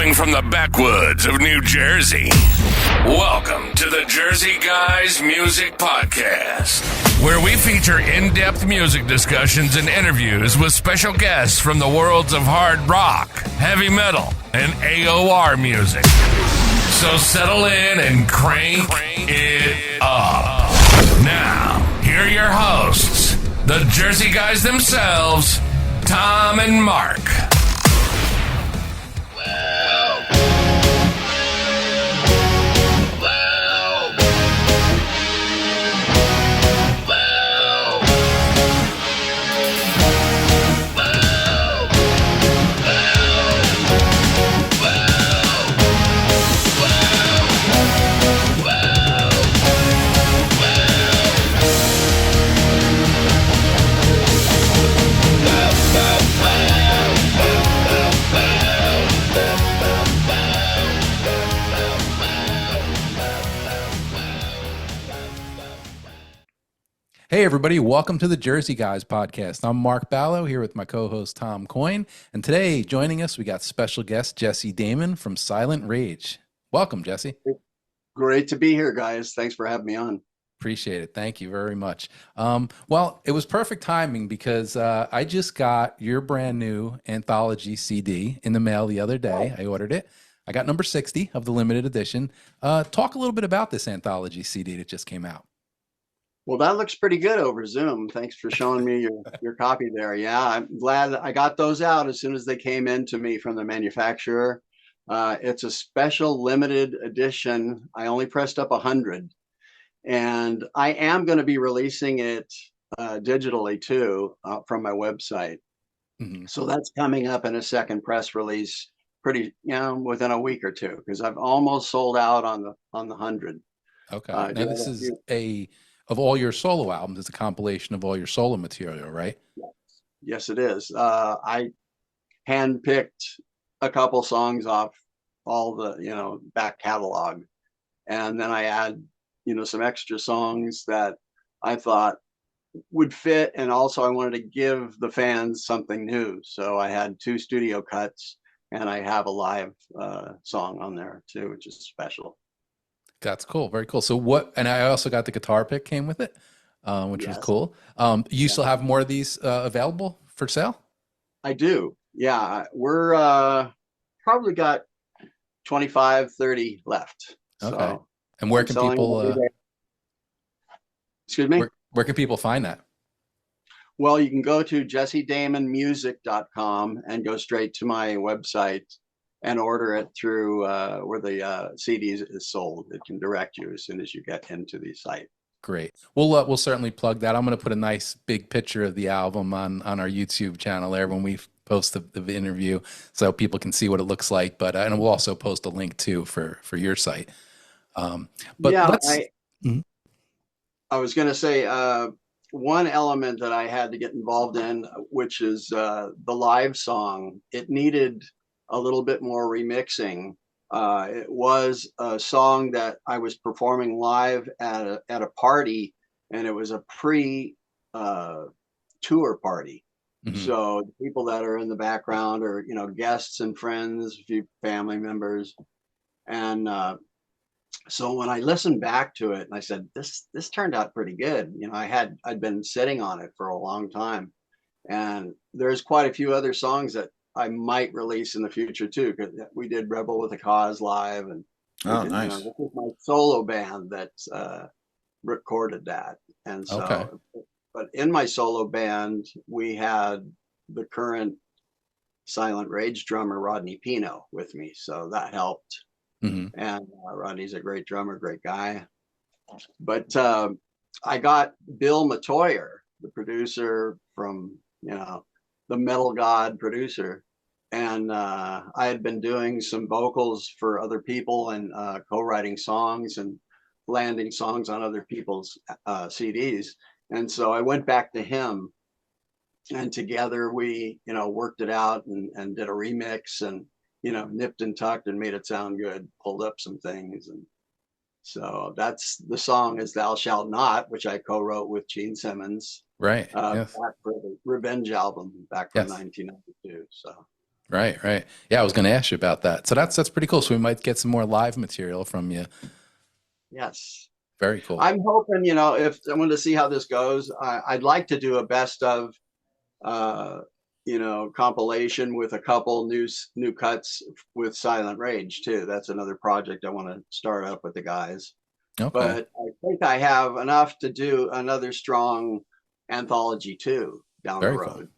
Hailing from the backwoods of New Jersey, welcome to the Jersey Guys Music Podcast, where we feature in-depth music discussions and interviews with special guests from the worlds of hard rock, heavy metal, and AOR music. So settle in and crank it up. Now, here are your hosts, the Jersey Guys themselves, Tom and Mark. Hey everybody, welcome to the Jersey Guys podcast. I'm Mark Ballo here with my co-host Tom Coyne, and today joining us we got special guest Jesse Damon from Silent Rage. Welcome, Jesse. Great to be here, guys. Thanks for having me on. Appreciate it. Thank you very much. Well, it was perfect timing because I just got your brand new anthology CD in the mail the other day. I ordered it. I got number 60 of the limited edition. Talk a little bit about this anthology CD that just came out. Well, that looks pretty good over Zoom. Thanks for showing me your copy there. Yeah, I'm glad I got those out as soon as they came in to me from the manufacturer. It's a special limited edition. I only pressed up 100. And I am going to be releasing it digitally too from my website. Mm-hmm. So that's coming up in a second press release pretty, within a week or two, because I've almost sold out on the 100. Okay. Now this is of all your solo albums, it's a compilation of all your solo material, right? Yes, it is. I handpicked a couple songs off all the, back catalog. And then I add, some extra songs that I thought would fit. And also I wanted to give the fans something new. So I had 2 studio cuts and I have a live song on there too, which is special. That's cool. Very cool. So and I also got the guitar pick came with it, which was cool. You still have more of these available for sale? I do. Yeah. We're probably got 25, 30 left. Okay. So and where can people, excuse me? Where can people find that? Well, you can go to jessedamonmusic.com and go straight to my website and order it through where the CD is sold. It can direct you as soon as you get into the site. Great. We'll certainly plug that. I'm going to put a nice big picture of the album on our YouTube channel there when we post the interview, so people can see what it looks like. But and we'll also post a link too for your site. But yeah, mm-hmm. I was going to say one element that I had to get involved in, which is the live song. It needed a little bit more remixing. It was a song that I was performing live at a party, and it was a pre-tour party. Mm-hmm. So the people that are in the background are, guests and friends, a few family members. And so when I listened back to it, and I said, this turned out pretty good. I'd been sitting on it for a long time. And there's quite a few other songs that I might release in the future too, because we did Rebel with a Cause live, and nice. This is my solo band that recorded that, and so. Okay. But in my solo band, we had the current Silent Rage drummer Rodney Pino with me, so that helped. Mm-hmm. And Rodney's a great drummer, great guy. But I got Bill Matoyer, the producer from the Metal God producer. And I had been doing some vocals for other people and co-writing songs and landing songs on other people's CDs. And so I went back to him, and together we, worked it out and did a remix and, nipped and tucked and made it sound good, pulled up some things. And so that's the song is Thou Shalt Not, which I co-wrote with Gene Simmons. Right. Yes. Back for the Revenge album back from 1992. So Right, right. Yeah, I was going to ask you about that. So that's pretty cool. So we might get some more live material from you. Yes. Very cool. I'm hoping, if I want to see how this goes, I'd like to do a best of, uh, compilation with a couple new cuts with Silent Rage too. That's another project I want to start up with the guys. Okay. But I think I have enough to do another strong anthology too down the Very cool. road.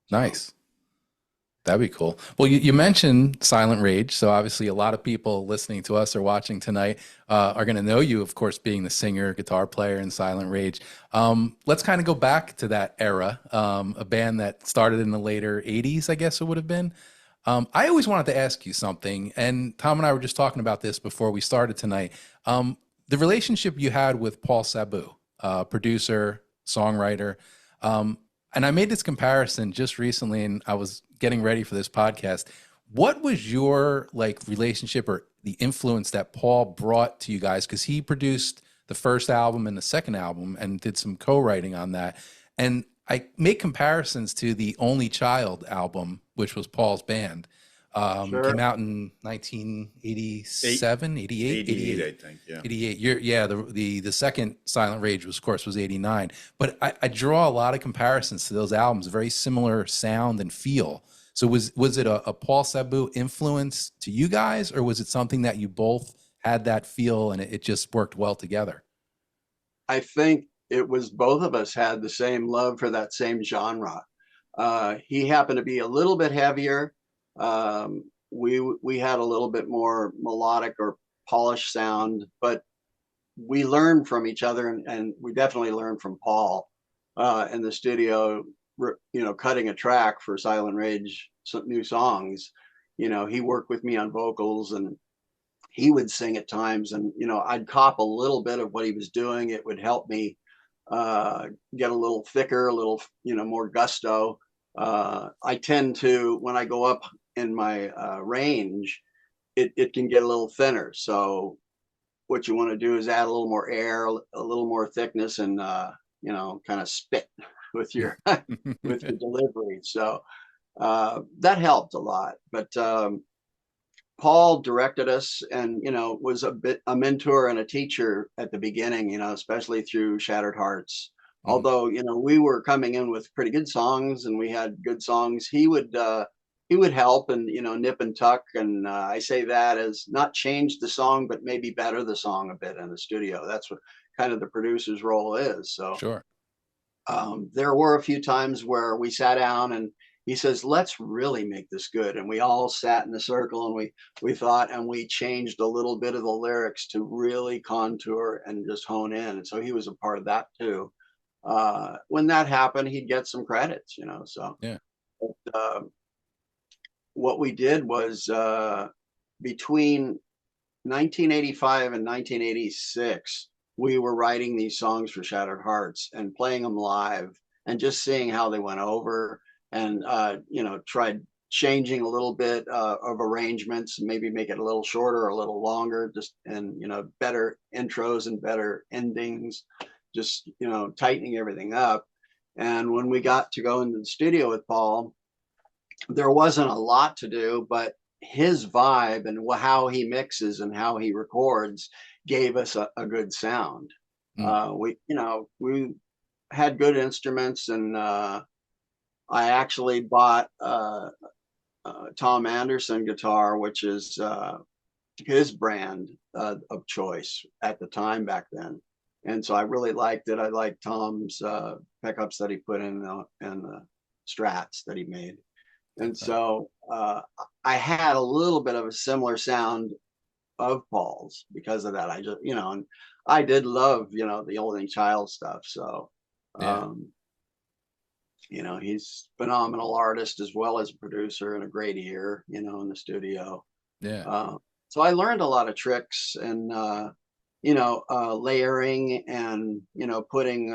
So, Nice. That'd be cool. Well, you mentioned Silent Rage, so obviously a lot of people listening to us or watching tonight are going to know you, of course, being the singer, guitar player in Silent Rage. Let's kind of go back to that era, a band that started in the later '80s, I guess it would have been. I always wanted to ask you something, and Tom and I were just talking about this before we started tonight. The relationship you had with Paul Sabu, producer, songwriter. And I made this comparison just recently, and I was getting ready for this podcast. What was your relationship or the influence that Paul brought to you guys? Because he produced the first album and the second album and did some co-writing on that. And I make comparisons to the Only Child album, which was Paul's band. sure. Came out in 1987, 88, 88, I think. Yeah. 88. The second Silent Rage was, of course, was 89. But I draw a lot of comparisons to those albums, very similar sound and feel. So was it a Paul Sabu influence to you guys, or was it something that you both had that feel and it just worked well together? I think it was both of us had the same love for that same genre. He happened to be a little bit heavier. We had a little bit more melodic or polished sound, but we learned from each other, and we definitely learned from Paul in the studio. Cutting a track for Silent Rage, some new songs. He worked with me on vocals, and he would sing at times, and I'd cop a little bit of what he was doing. It would help me get a little thicker, a little more gusto. I tend to, when I go up in my range, it can get a little thinner. So what you want to do is add a little more air, a little more thickness, and kind of spit with your with your delivery. So that helped a lot. But Paul directed us, and was a mentor and a teacher at the beginning. Especially through Shattered Hearts. Although we were coming in with pretty good songs, and we had good songs, he would help and nip and tuck. And I say that as not change the song, but maybe better the song a bit in the studio. That's what kind of the producer's role is. So Sure. there were a few times where we sat down and he says, let's really make this good. And we all sat in a circle, and we thought, and we changed a little bit of the lyrics to really contour and just hone in. And so he was a part of that too. When that happened, he'd get some credits, so Yeah. but, what we did was between 1985 and 1986, we were writing these songs for Shattered Hearts and playing them live and just seeing how they went over, and tried changing a little bit of arrangements, maybe make it a little shorter, a little longer, and better intros and better endings, just tightening everything up. And when we got to go into the studio with Paul, there wasn't a lot to do, but his vibe and how he mixes and how he records gave us a good sound. We had good instruments, and I actually bought Tom Anderson guitar, which is his brand of choice at the time back then. And so I really liked it. I liked Tom's pickups that he put in the Strats that he made. And so I had a little bit of a similar sound of Paul's because of that. I just, and I did love, the Only Child stuff. So, he's a phenomenal artist as well as a producer, and a great ear, in the studio. Yeah. So I learned a lot of tricks, and layering, and putting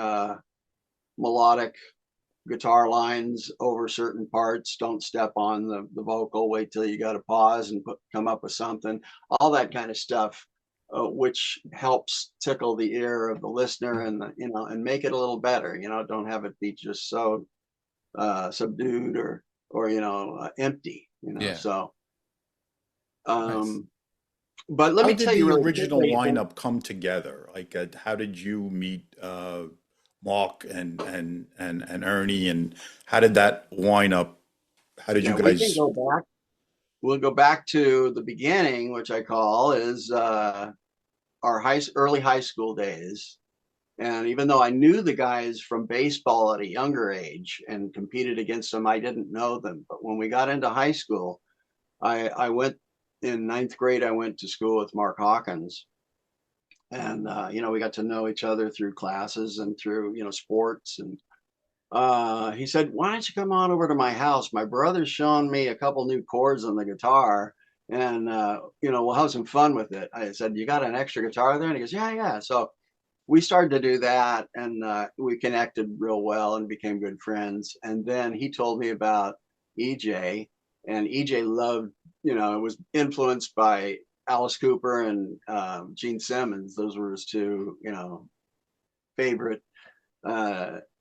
melodic guitar lines over certain parts. Don't step on the vocal. Wait till you got to pause and come up with something. All that kind of stuff, which helps tickle the ear of the listener, and and make it a little better. Don't have it be just so subdued or empty. Yeah. So, Nice. but let How me did tell you the really original quickly. lineup come together? Like, how did you meet Mark and Ernie, and how did that lineup? How did you Yeah, we can guys? go back. We'll go back to the beginning, which I call is our early high school days. And even though I knew the guys from baseball at a younger age and competed against them, I didn't know them. But when we got into high school, I went in ninth grade. I went to school with Mark Hawkins, and we got to know each other through classes and through sports. And he said, "Why don't you come on over to my house? My brother's showing me a couple new chords on the guitar, and we'll have some fun with it." I said, "You got an extra guitar there?" And he goes, "Yeah, yeah." So we started to do that, and we connected real well and became good friends. And then he told me about EJ, and EJ loved, was influenced by Alice Cooper and Gene Simmons. Those were his two, favorite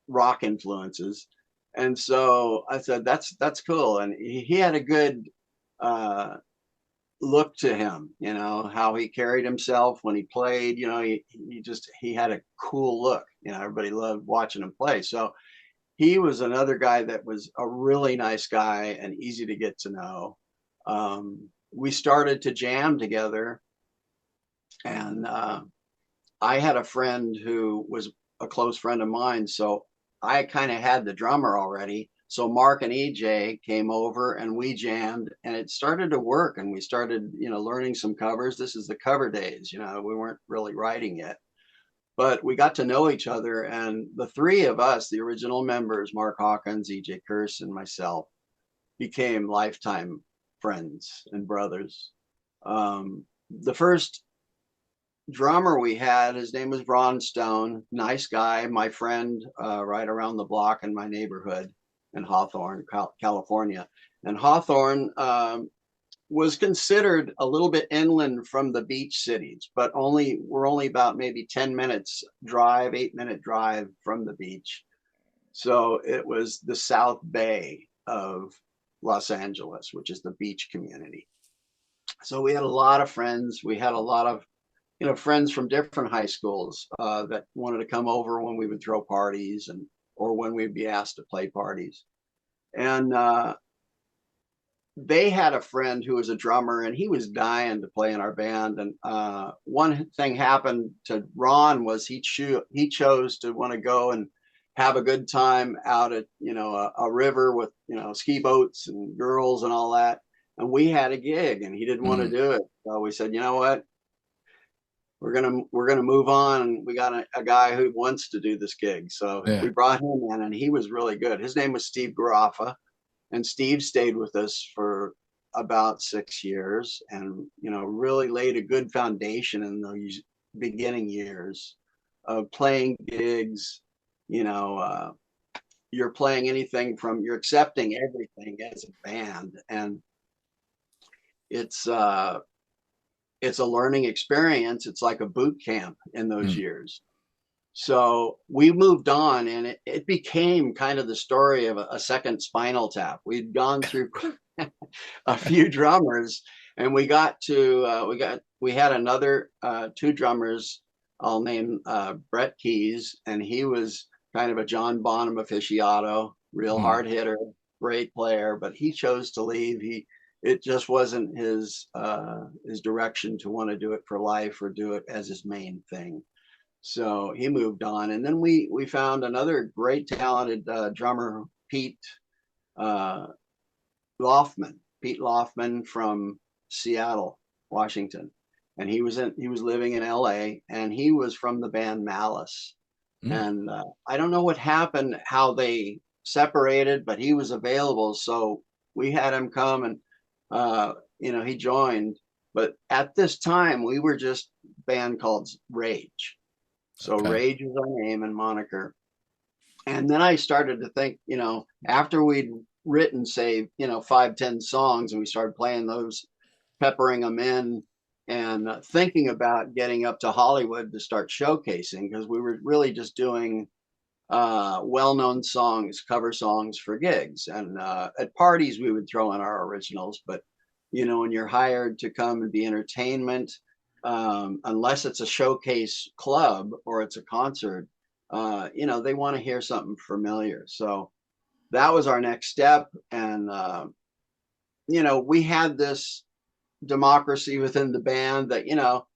rock influences. And so I said, that's cool. And he had a good look to him, how he carried himself when he played. He had a cool look. Everybody loved watching him play. So he was another guy that was a really nice guy and easy to get to know. We started to jam together, and I had a friend who was a close friend of mine, so I kind of had the drummer already. So Mark and EJ came over and we jammed, and it started to work, and we started, learning some covers. This is the cover days, we weren't really writing yet, but we got to know each other. And the three of us, the original members, Mark Hawkins, EJ Curse, and myself, became lifetime friends and brothers. The first drummer we had, his name was Ron Stone, nice guy, my friend, right around the block in my neighborhood in Hawthorne, California. And Hawthorne was considered a little bit inland from the beach cities, but we're only about maybe 10 minutes drive, 8-minute drive from the beach. So it was the South Bay of Los Angeles, which is the beach community. So we had a lot of friends. We had a lot of friends from different high schools that wanted to come over when we would throw parties or when we'd be asked to play parties. And they had a friend who was a drummer, and he was dying to play in our band. And one thing happened to Ron was he chose to want to go and have a good time out at a river with ski boats and girls and all that. And we had a gig, and he didn't want to do it. So we said, you know what? We're gonna move on, and we got a guy who wants to do this gig. So we brought him in, and he was really good. His name was Steve Garaffa, and Steve stayed with us for about 6 years, and really laid a good foundation in those beginning years of playing gigs. You're playing anything from, you're accepting everything as a band, and it's a learning experience. It's like a boot camp in those years. So we moved on, and it became kind of the story of a second Spinal Tap. We'd gone through a few drummers, and we had another two drummers. I'll name Brett Keys, and he was kind of a John Bonham aficionado, real hard hitter, great player, but he chose to leave. It just wasn't his direction to want to do it for life or do it as his main thing. So he moved on, and then we found another great talented drummer, Pete Loftman from Seattle, Washington, and he was living in L.A. and he was from the band Malice. And I don't know what happened, how they separated, but he was available, so we had him come, and he joined. But at this time, we were just a band called Rage. So Rage was our name and moniker. And then I started to think, after we'd written, say, 5-10 songs, and we started playing those, peppering them in, and thinking about getting up to Hollywood to start showcasing, because we were really just doing well-known songs, cover songs for gigs. And at parties, we would throw in our originals. But, when you're hired to come and be entertainment, unless it's a showcase club or it's a concert, they want to hear something familiar. So that was our next step. And, we had this democracy within the band that,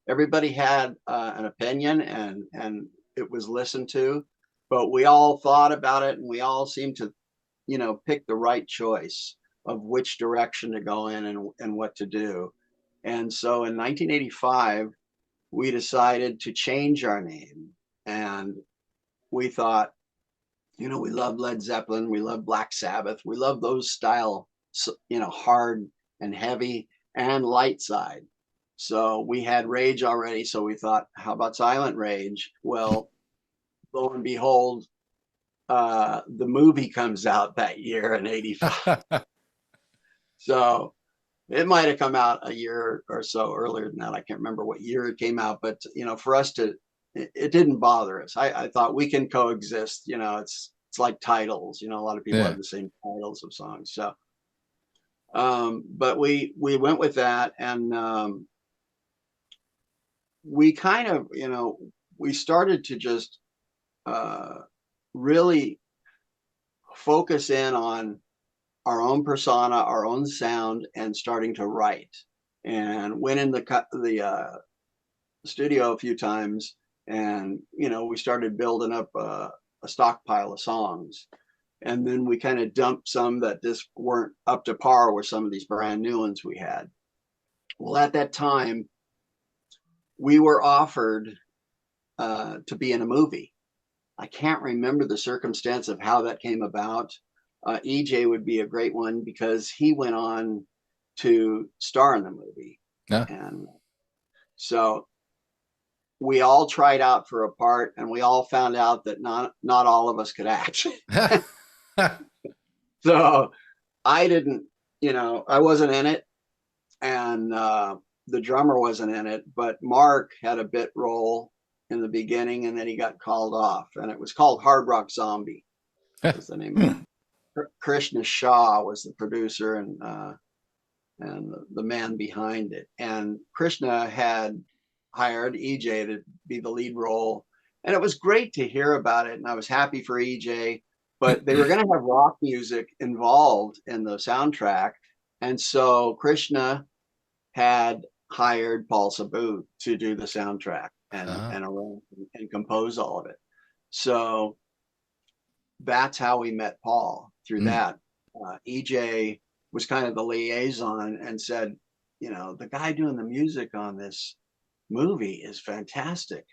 everybody had an opinion and it was listened to, but we all thought about it and we all seemed to, pick the right choice of which direction to go in and what to do. And so in 1985, we decided to change our name. And we thought, we love Led Zeppelin, we love Black Sabbath, we love those style, hard and heavy and light side. So we had Rage already. So we thought, how about Silent Rage? Well, lo and behold, the movie comes out that year in 85. So it might have come out a year or so earlier than that. I can't remember what year it came out, but for us it didn't bother us. I thought we can coexist. It's like titles. A lot of people have the same titles of songs. So, but we went with that, and we kind of we started to just really focus in on our own persona, our own sound, and starting to write. And went in the studio a few times, and we started building up a stockpile of songs. And then we kind of dumped some that just weren't up to par with some of these brand new ones we had. Well, at that time, we were offered to be in a movie. I can't remember the circumstance of how that came about. EJ would be a great one because he went on to star in the movie. Yeah. And so we all tried out for a part, and we all found out that not all of us could act. So I didn't, I wasn't in it, and the drummer wasn't in it, but Mark had a bit role in the beginning, and then he got called off, and it was called Hard Rock Zombie. Was the name of it. Krishna Shah was the producer and the man behind it. And Krishna had hired EJ to be the lead role. And it was great to hear about it. And I was happy for EJ, but they were going to have rock music involved in the soundtrack. And so Krishna had hired Paul Sabu to do the soundtrack and arrange and compose all of it. So that's how we met Paul, through that. EJ was kind of the liaison and said, the guy doing the music on this movie is fantastic.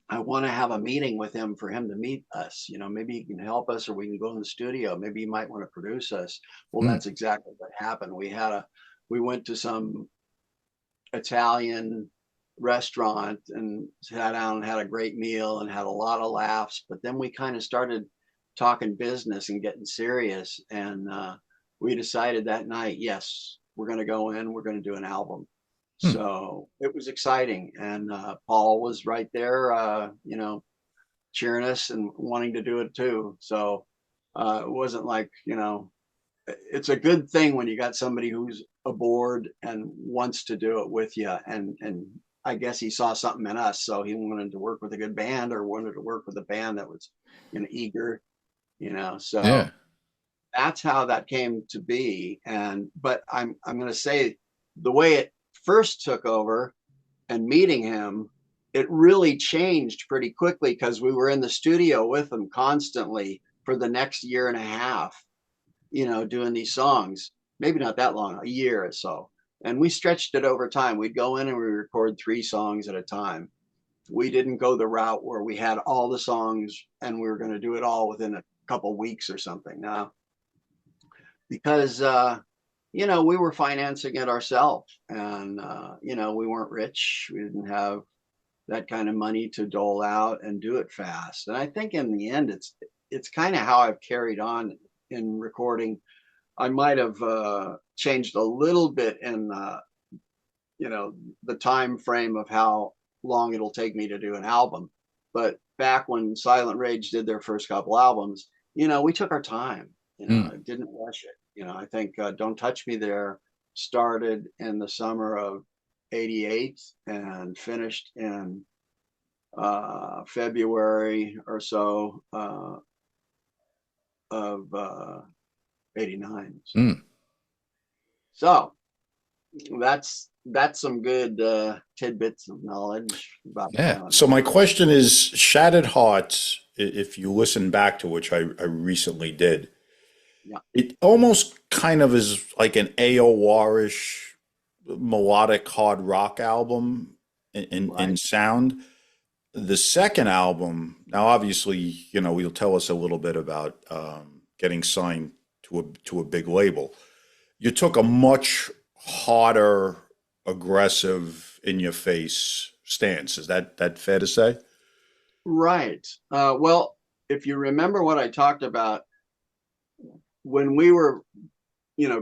I want to have a meeting with him for him to meet us. Maybe he can help us, or we can go in the studio. Maybe he might want to produce us. Well, that's exactly what happened. We went to some Italian restaurant and sat down and had a great meal and had a lot of laughs. But then we kind of started talking business and getting serious. And we decided that night, yes, we're going to go in, we're going to do an album. So it was exciting. And Paul was right there, cheering us and wanting to do it too. So it wasn't like, it's a good thing when you got somebody who's aboard and wants to do it with you. And I guess he saw something in us. So he wanted to work with a good band, or wanted to work with a band that was, eager. So that's how that came to be. But I'm going to say the way it first took over and meeting him, it really changed pretty quickly, because we were in the studio with him constantly for the next year and a half, doing these songs, maybe not that long, a year or so. And we stretched it over time. We'd go in and we record 3 songs at a time. We didn't go the route where we had all the songs and we were going to do it all within a couple of weeks or something. Now, because, we were financing it ourselves, and, we weren't rich. We didn't have that kind of money to dole out and do it fast. And I think in the end, it's kind of how I've carried on in recording. I might have changed a little bit in, the time frame of how long it'll take me to do an album. But back when Silent Rage did their first couple albums, we took our time, didn't rush it. I think Don't Touch Me There started in the summer of '88 and finished in February or so of '89. So that's some good tidbits of knowledge about Yeah. So my question is, Shattered Hearts, if you listen back to which I recently did, yeah, it almost kind of is like an AOR-ish melodic hard rock album in sound. The second album, now obviously, you'll tell us a little bit about getting signed to a big label. You took a much harder, aggressive, in your face stance. Is that fair to say? Right. Well, if you remember what I talked about when we were,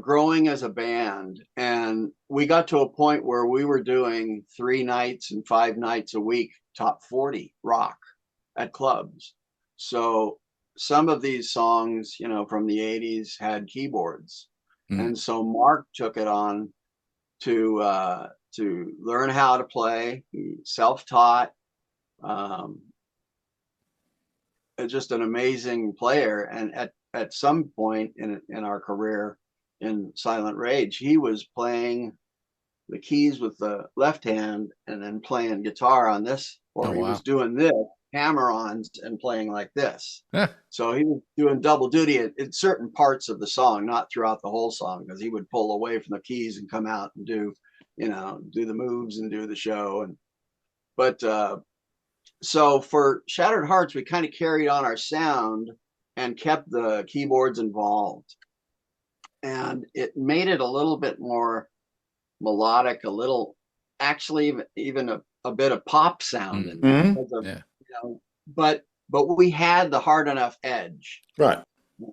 growing as a band, and we got to a point where we were doing 3 nights and 5 nights a week, top 40 rock at clubs. So some of these songs, from the '80s had keyboards. And so Mark took it on to learn how to play. He self-taught, just an amazing player. And at some point in our career in Silent Rage, he was playing the keys with the left hand and then playing guitar on this, or he was doing this, hammer-ons, and playing like this. So he was doing double duty at certain parts of the song, not throughout the whole song, because he would pull away from the keys and come out and do the moves and do the show. But so for Shattered Hearts, we kind of carried on our sound and kept the keyboards involved, and it made it a little bit more melodic, a little, actually even a bit of pop sound in there. But we had the hard enough edge, right? We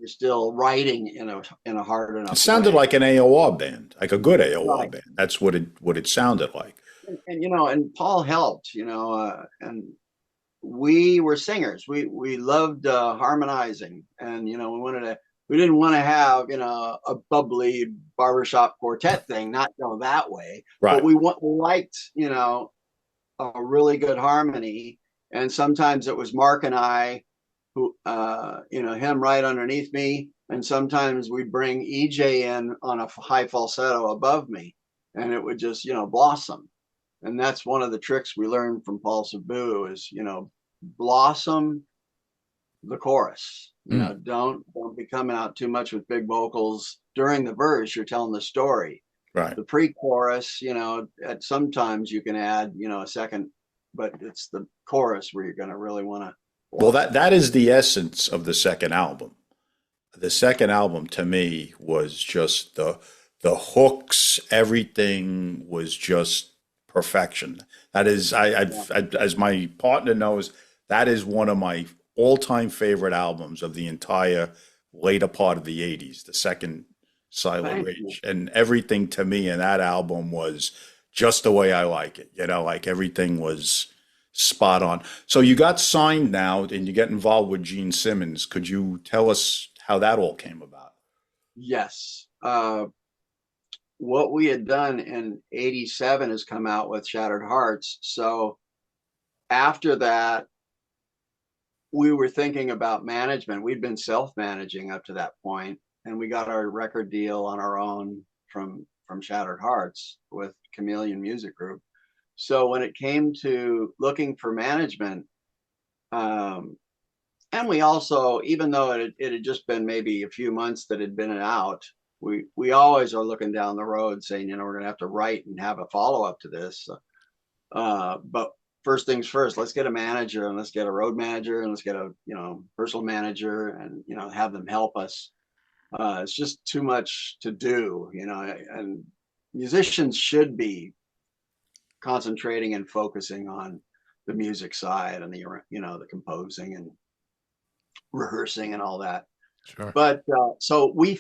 were still writing in a hard enough. It sounded like an AOR band, like a good AOR Right. band. That's what it sounded like. And and Paul helped, and we were singers. We loved harmonizing, and we didn't want to have a bubbly barbershop quartet thing, not go that way. Right. But we liked a really good harmony. And sometimes it was Mark and I who him right underneath me, and sometimes we'd bring EJ in on a high falsetto above me, and it would just blossom. And that's one of the tricks we learned from Paul Sabu is blossom the chorus. Don't be coming out too much with big vocals during the verse. You're telling the story. Right. The pre-chorus, at sometimes you can add a second, but it's the chorus where you're going to really want to. Well, that is the essence of the second album. The second album to me was just the hooks. Everything was just perfection. That is, as my partner knows, that is one of my all-time favorite albums of the entire later part of the '80s. The second Silent Rage, and everything to me in that album was just the way I like it. Like everything was spot on. So you got signed now, and you get involved with Gene Simmons. Could you tell us how that all came about? Yes. What we had done in '87 has come out with Shattered Hearts. So after that, we were thinking about management. We'd been self-managing up to that point, and we got our record deal on our own from Shattered Hearts with Chameleon Music Group. So when it came to looking for management, and we also, even though it had just been maybe a few months that had been out, we always are looking down the road saying, we're going to have to write and have a follow-up to this. But first things first, let's get a manager, and let's get a road manager, and let's get a personal manager, and have them help us. It's just too much to do, and musicians should be concentrating and focusing on the music side and the composing and rehearsing and all that. Sure. But so we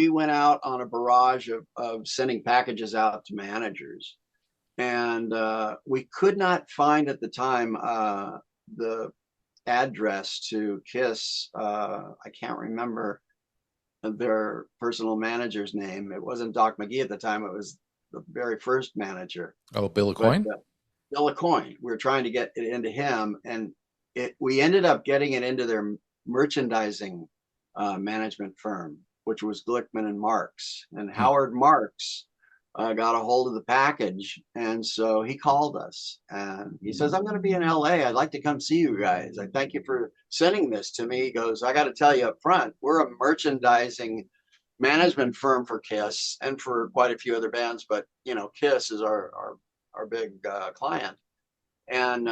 went out on a barrage of sending packages out to managers, and we could not find at the time the address to Kiss. I can't remember their personal manager's name. It wasn't Doc McGee at the time. It was the very first manager. Oh, Bill Coyne? Bill Coyne. We were trying to get it into him, and we ended up getting it into their merchandising management firm, which was Glickman and Marks. And Howard Marks got a hold of the package, and so he called us and he says, "I'm going to be in LA. I'd like to come see you guys. I thank you for sending this to me." He goes, "I got to tell you up front, we're a merchandising management firm for Kiss and for quite a few other bands, but you know, Kiss is our big client, and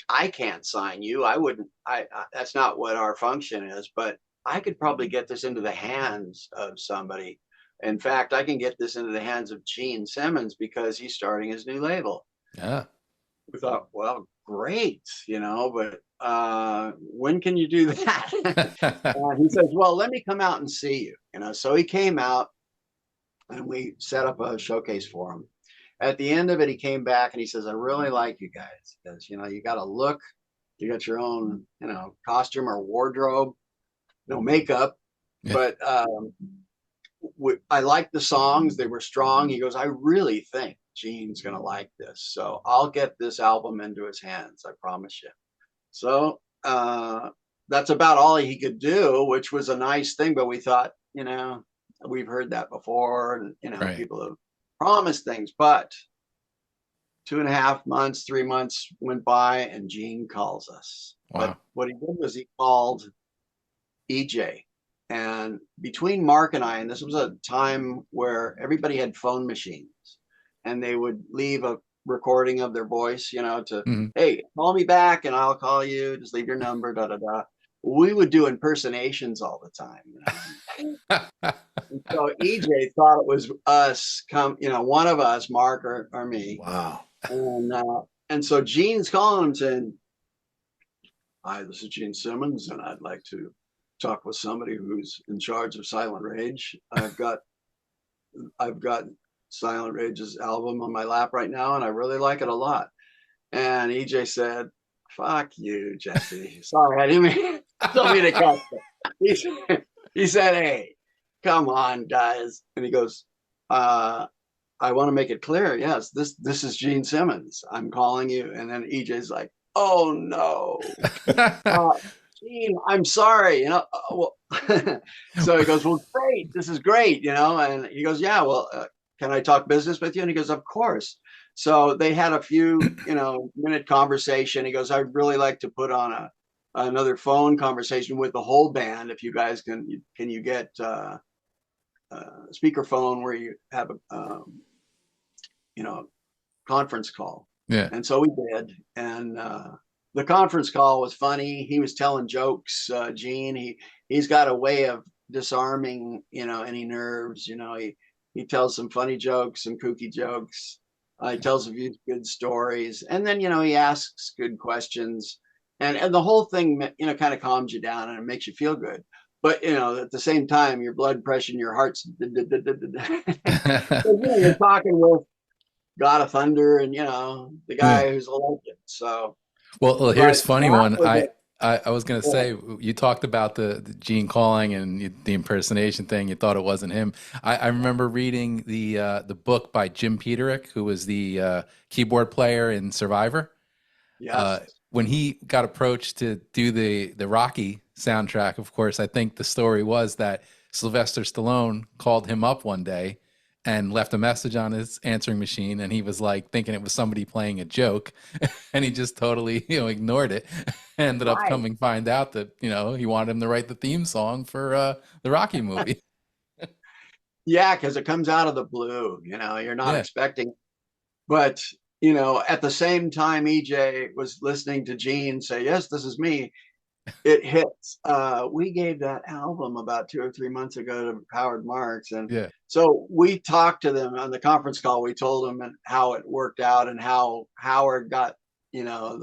I can't sign you. I wouldn't. I that's not what our function is, but I could probably get this into the hands of somebody. In fact, I can get this into the hands of Gene Simmons because he's starting his new label." Yeah. We thought, well, great, you know, but when can you do that? He says, "Well, let me come out and see you." You know, so he came out and we set up a showcase for him. At the end of it, he came back and he says, "I really like you guys because, you know, you got a look, you got your own, you know, costume or wardrobe, no makeup, but I like the songs. They were strong." He goes, "I really think Gene's going to like this. So I'll get this album into his hands. I promise you." So that's about all he could do, which was a nice thing. But we thought, you know, we've heard that before, and, you know, people have promised things. But 2.5 months, 3 months went by and Gene calls us. Wow. But what he did was he called EJ. And between Mark and I, and this was a time where everybody had phone machines and they would leave a recording of their voice, you know, to, "Hey, call me back and I'll call you. Just leave your number, da, da, da." We would do impersonations all the time. You know? And so EJ thought it was us, you know, one of us, Mark or me. Wow. And so Gene's calling him saying, "Hi, this is Gene Simmons, and I'd like to talk with somebody who's in charge of Silent Rage. I've got Silent Rage's album on my lap right now, and I really like it a lot." And EJ said, "Fuck you, Jesse. Sorry, I didn't mean to cut it." He said, "Hey, come on, guys." And he goes, "I want to make it clear. Yes, this is Gene Simmons. I'm calling you." And then EJ's like, "Oh no. Gene, I'm sorry, you know." So he goes, "Well, great. This is great, you know." And he goes, "Yeah, well, can I talk business with you?" And he goes, "Of course." So they had a few, you know, minute conversation. He goes, "I'd really like to put on another phone conversation with the whole band. If you guys can you get speakerphone where you have a, you know, conference call." Yeah. And so we did. And the conference call was funny. He was telling jokes. Gene, he's got a way of disarming, you know, any nerves. You know, he tells some funny jokes, some kooky jokes. He tells a few good stories, and then, you know, he asks good questions, and the whole thing, you know, kind of calms you down and it makes you feel good. But, you know, at the same time, your blood pressure and your heart's so, you know, you're talking with God of Thunder and, you know, the guy who's a legend. So, well, here's a funny one. I was going to say, you talked about the Gene calling and the impersonation thing. You thought it wasn't him. I remember reading the book by Jim Peterick, who was the keyboard player in Survivor. Yes. When he got approached to do the Rocky soundtrack, of course, I think the story was that Sylvester Stallone called him up one day and left a message on his answering machine, and he was like thinking it was somebody playing a joke, and he just totally, you know, ignored it. Ended up find out that, you know, he wanted him to write the theme song for the Rocky movie. Yeah, because it comes out of the blue, you know, you're not expecting. But, you know, at the same time EJ was listening to Gene say, "Yes, this is me," it hits. We gave that album about 2 or 3 months ago to Howard Marks, and so we talked to them on the conference call. We told them how it worked out and how Howard got, you know,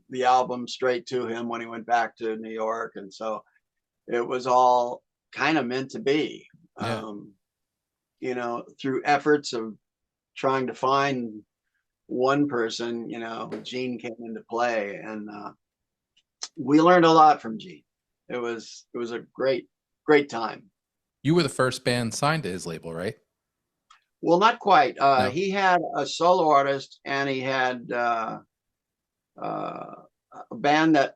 the album straight to him when he went back to New York, and so it was all kind of meant to be. You know, through efforts of trying to find one person, Gene came into play, and we learned a lot from Gene. It was a great time. You were the first band signed to his label, right? Well, not quite. No. He had a solo artist, and he had a band that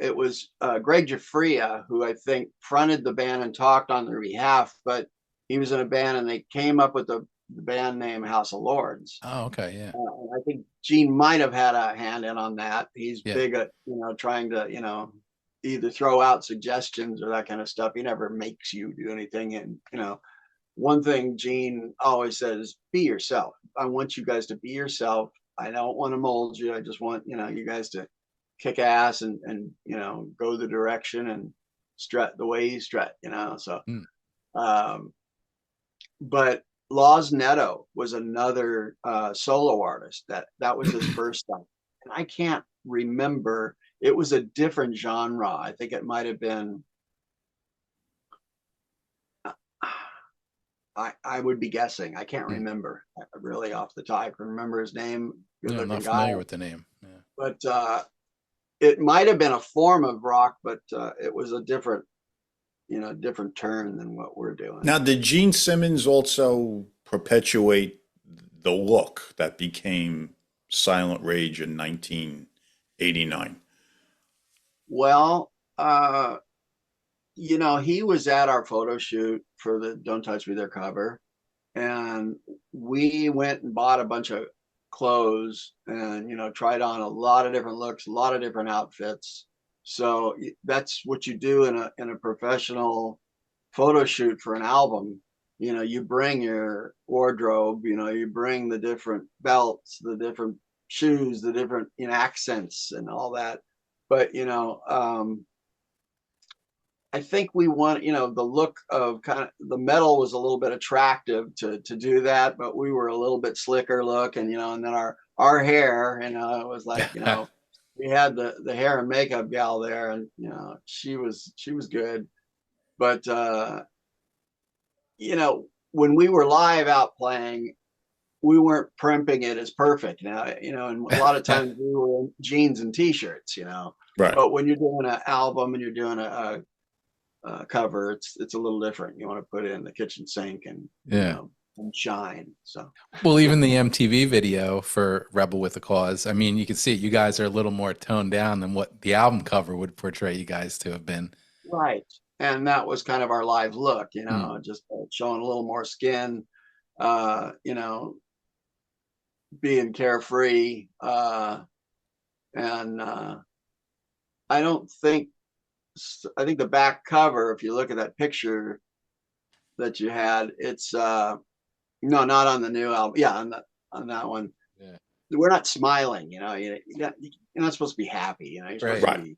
it was Greg Giuffria, who I think fronted the band and talked on their behalf, but he was in a band, and they came up with the band name House of Lords. Oh, okay, yeah. I think Gene might have had a hand in on that. He's Yeah. big at trying to either throw out suggestions or that kind of stuff. He never makes you do anything. And one thing Gene always says, be yourself. I want you guys to be yourself. I don't want to mold you. I just want you guys to kick ass and go the direction and strut the way you strut. So but Laws Netto was another solo artist that was his first stuff, and I can't remember. It was a different genre. I think it might have been. I would be guessing. I can't remember really off the top. I can remember his name. Yeah, I'm not familiar with the name. Yeah. But it might have been a form of rock, but it was a different turn than what we're doing. Now, did Gene Simmons also perpetuate the look that became Silent Rage in 1989? Well, he was at our photo shoot for the Don't Touch Me There cover, and we went and bought a bunch of clothes and tried on a lot of different looks, a lot of different outfits. So that's what you do in a professional photo shoot for an album. You bring your wardrobe, you bring the different belts, the different shoes, the different accents and all that. But I think we want the look of kind of the metal was a little bit attractive to do that, but we were a little bit slicker look, and and then our hair, it was like we had the hair and makeup gal there, and she was good, but when we were live out playing, we weren't primping it as perfect and a lot of times we were in jeans and t-shirts, Right. But when you're doing an album and you're doing a cover, it's a little different. You want to put it in the kitchen sink and and shine. So well, even the MTV video for Rebel with a Cause, I mean, you can see it. You guys are a little more toned down than what the album cover would portray you guys to have been. Right. And that was kind of our live look, just showing a little more skin, being carefree. And I think the back cover, if you look at that picture that you had, it's no, not on the new album. Yeah, on that one. Yeah. We're not smiling, you're not supposed to be happy, you're supposed right. to be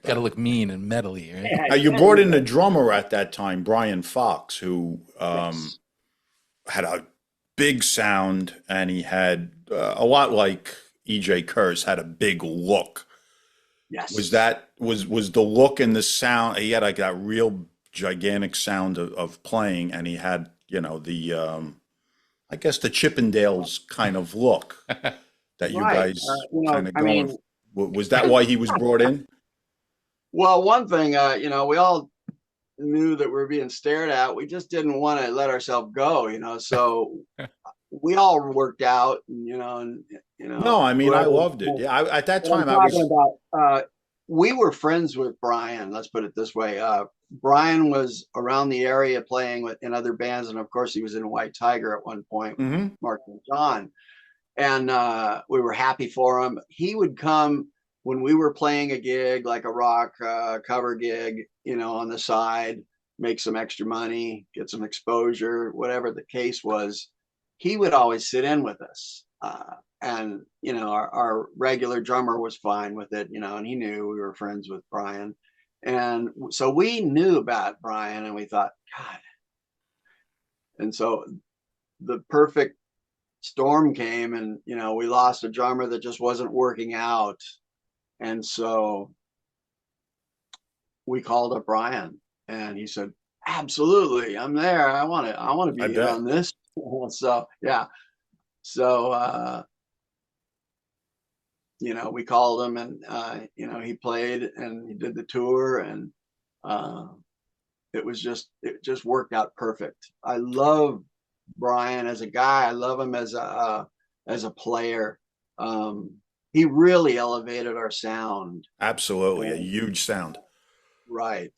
got to look mean and metally, right? Yeah, Now, you brought in a drummer at that time, Brian Fox, who yes. had a big sound, and he had a lot like E.J. Curse, had a big look. Yes. Was the look and the sound? He had like that real gigantic sound of playing, and he had the I guess the Chippendales kind of look that you Right. guys kind of going. Was that why he was brought in? Well, one thing, we all knew that we were being stared at. We just didn't want to let ourselves go, so we all worked out, and No, I mean, I loved it. Yeah, at that time I was. We were friends with Brian. Let's put it this way. Brian was around the area playing in other bands, and of course he was in White Tiger at one point, Mm-hmm. Mark and John, and we were happy for him. He would come when we were playing a gig, like a rock cover gig, on the side, make some extra money, get some exposure, whatever the case was. He would always sit in with us. And, our regular drummer was fine with it, and he knew we were friends with Brian. And so we knew about Brian, and we thought, God. And so the perfect storm came, and, we lost a drummer that just wasn't working out. And so we called up Brian, and he said, absolutely, I'm there. I want to be in on this. So, yeah. So, you know, we called him, and you know, he played and he did the tour, and it just worked out perfect. I love Brian as a guy. I love him as a player. He really elevated our sound. Absolutely, a huge sound. Right.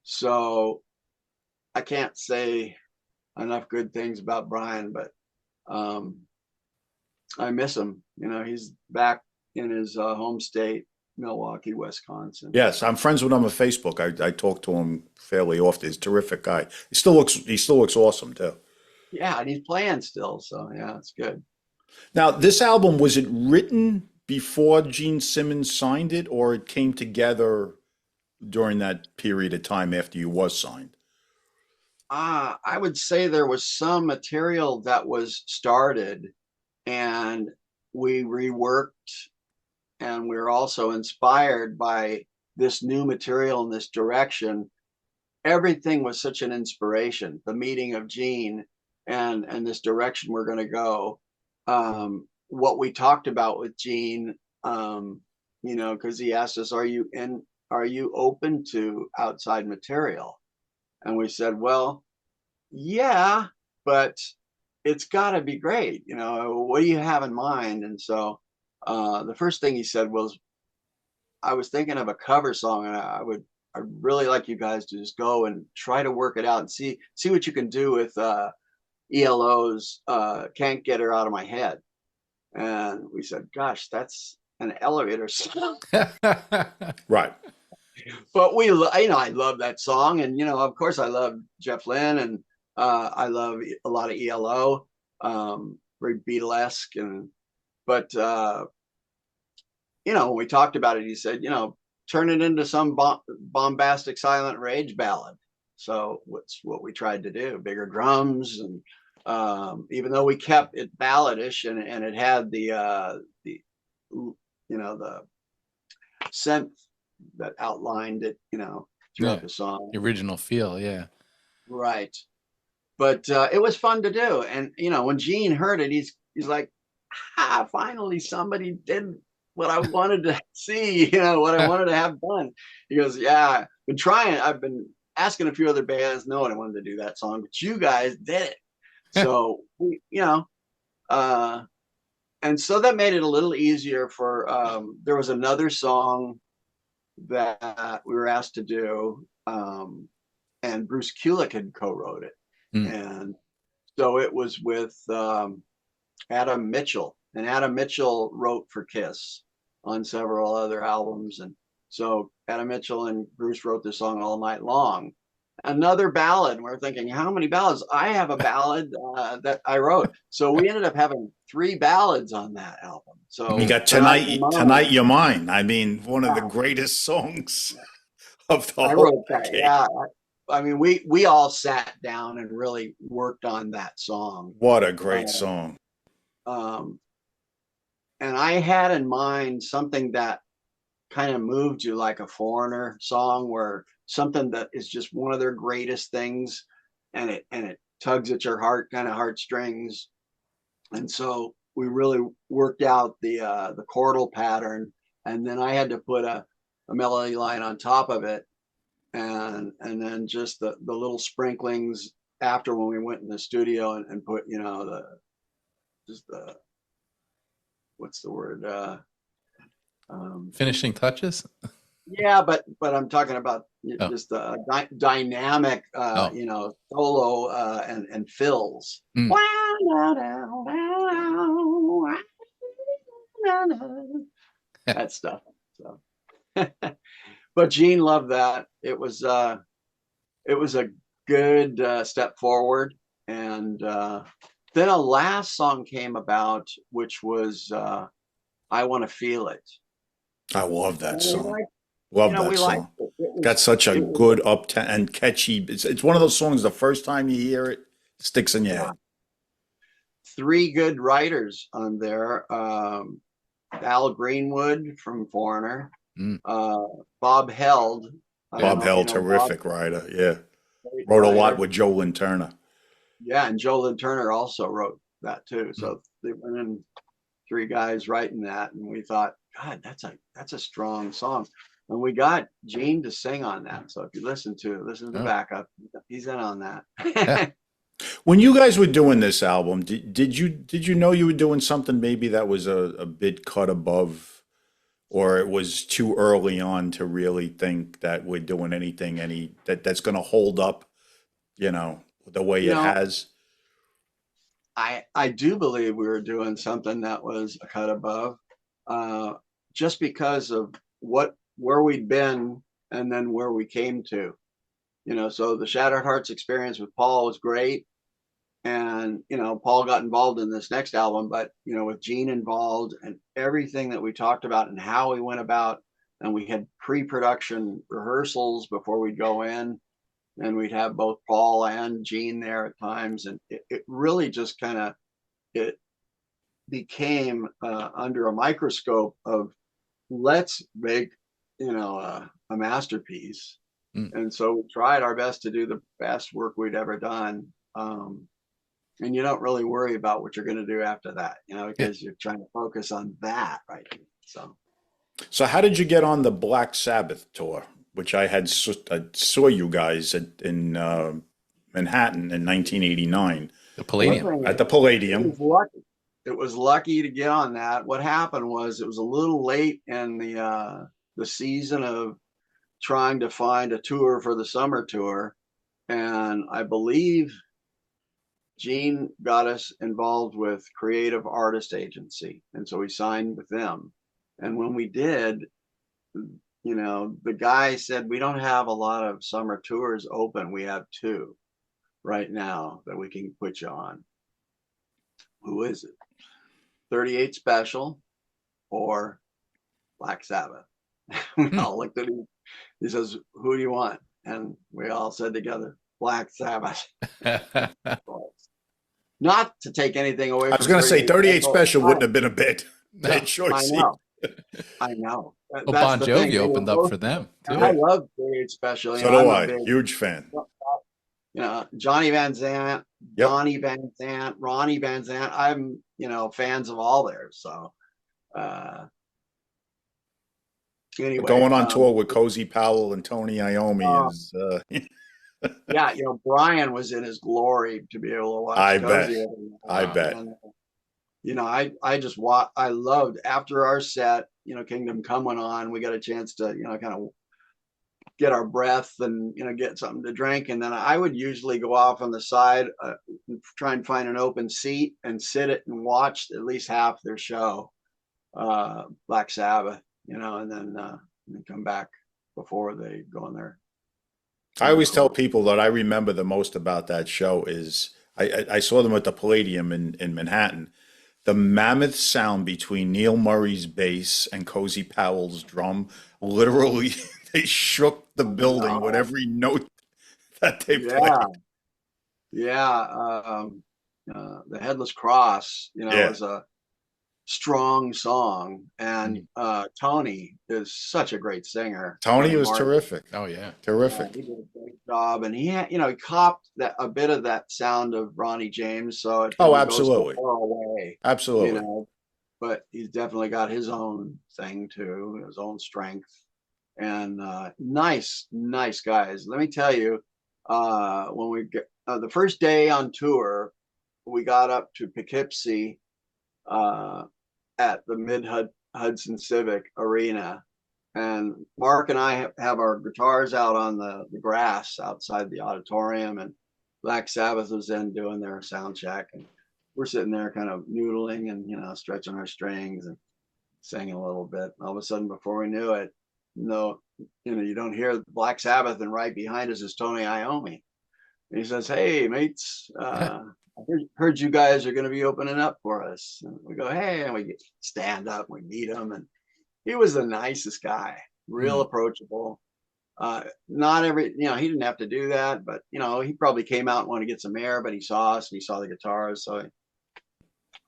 So I can't say enough good things about Brian, but I miss him. You know, he's back in his home state, Milwaukee, Wisconsin. Yes, I'm friends with him on Facebook. I talk to him fairly often. He's a terrific guy. He still looks awesome too. Yeah, and he's playing still, so yeah, it's good. Now, this album, was it written before Gene Simmons signed it, or it came together during that period of time after you was signed? I would say there was some material that was started, and we reworked, and we were also inspired by this new material in this direction. Everything was such an inspiration. The meeting of Gene and this direction we're going to go. What we talked about with Gene, you know, because he asked us, are you open to outside material? And we said, well, yeah, but it's got to be great. You know, what do you have in mind? And so the first thing he said was, I was thinking of a cover song, and I'd really like you guys to just go and try to work it out and see what you can do with ELO's Can't Get Her Out of My Head. And we said, gosh, that's an elevator song. Right. But you know, I love that song, and you know, of course, I love Jeff Lynne, and I love a lot of ELO, very Beatlesque, but you know, when we talked about it, he said, you know, turn it into some bombastic Silent Rage ballad. So what's what we tried to do: bigger drums, and even though we kept it balladish, and it had the you know, the synth that outlined it, you know, throughout the song. The original feel, yeah. Right. But it was fun to do. And, you know, when Gene heard it, he's like, finally somebody did what I wanted to see, you know, what I wanted to have done. He goes, yeah, I've been asking a few other bands, no one wanted to do that song, but you guys did it. So, you know, and so that made it a little easier for, there was another song that we were asked to do, and Bruce Kulick had co-wrote it. And so it was with Adam Mitchell, and Adam Mitchell wrote for Kiss on several other albums. And so Adam Mitchell and Bruce wrote the song All Night Long, another ballad. We're thinking, how many ballads? I have a ballad that I wrote. So we ended up having 3 ballads on that album. So you got Tonight You're Mine. I mean, one of the greatest songs of the whole decade. Yeah. I mean, we all sat down and really worked on that song. What a great song. And I had in mind something that kind of moved you, like a Foreigner song, where something that is just one of their greatest things, and it tugs at your heartstrings. And so we really worked out the chordal pattern, and then I had to put a melody line on top of it, and then just the little sprinklings after, when we went in the studio and put, you know, what's the word, finishing touches. Yeah, but I'm talking about just the dynamic, you know, solo and fills. That stuff. So, but Gene loved that. It was a good step forward, and then a last song came about, which was I Want to Feel It. I love that song. Love that song. Got such a good and catchy. It's one of those songs, the first time you hear it, sticks in your head. 3 good writers on there. Al Greenwood from Foreigner. Bob Held. Terrific writer. Yeah. Wrote a lot with Joe Lynn Turner. Yeah, and Joe Lynn Turner also wrote that too. So they went in 3 guys writing that, and we thought, God, that's a strong song. And we got Gene to sing on that. So if you listen to the backup, he's in on that. When you guys were doing this album, did you know you were doing something maybe that was a bit cut above, or it was too early on to really think that we're doing anything that's going to hold up, the way it has? I do believe we were doing something that was a cut above, just because of where we'd been and then where we came to. So the Shattered Hearts experience with Paul was great. And, Paul got involved in this next album, but, with Gene involved and everything that we talked about and how we went about, and we had pre-production rehearsals before we'd go in, and we'd have both Paul and Gene there at times. And it really just it became under a microscope of, let's make, a masterpiece. And so we tried our best to do the best work we'd ever done. And you don't really worry about what you're going to do after that, because you're trying to focus on that, right? So how did you get on the Black Sabbath tour, which I saw you guys in Manhattan in 1989? The Palladium. At the Palladium. It was lucky to get on that. What happened was it was a little late in the season of trying to find a tour for the summer tour. And I believe Gene got us involved with Creative Artist Agency. And so we signed with them. And when we did, the guy said, we don't have a lot of summer tours open. We have 2 right now that we can put you on. Who is it? 38 Special or Black Sabbath? We all looked at him. He says, who do you want? And we all said together, Black Sabbath. Not to take anything away. I was going to say 38 Special wouldn't have been a bit. I know. Well, Bon Jovi opened up for them too. I love 38 Special. So do I. Huge fan. Johnny Van Zant, Donnie Van Zant, Ronnie Van Zant. I'm, fans of all theirs. So, anyway, going on tour with Cozy Powell and Tony Iommi is. Yeah, Brian was in his glory to be able to watch. I bet. And, I loved after our set. Kingdom Come went on. We got a chance to kind of get our breath and get something to drink, and then I would usually go off on the side, try and find an open seat and sit it and watch at least half their show, Black Sabbath, and then come back before they go in there. I always tell people that I remember the most about that show is I saw them at the Palladium in Manhattan. The mammoth sound between Neil Murray's bass and Cozy Powell's drum, literally, they shook the building with every note that they played. Yeah. The Headless Cross, is a strong song, and Tony is such a great singer. Tony was terrific. Oh yeah, terrific. He did a great job, and he had, he copped a bit of that sound of Ronnie James. So it absolutely, goes far away, absolutely. But he's definitely got his own thing too, his own strength, and nice guys. Let me tell you, when we get the first day on tour, we got up to Poughkeepsie. At the Mid-Hudson Civic Arena, and Mark and I have our guitars out on the grass outside the auditorium, and Black Sabbath was in doing their sound check, and we're sitting there kind of noodling and stretching our strings and singing a little bit. All of a sudden, before we knew it, you don't hear Black Sabbath, and right behind us is Tony Iommi. And he says, "Hey, mates, I heard you guys are going to be opening up for us." And we go, "Hey," and we stand up, we meet him, and he was the nicest guy, real approachable. Not every, he didn't have to do that, but he probably came out and wanted to get some air, but he saw us and he saw the guitars, so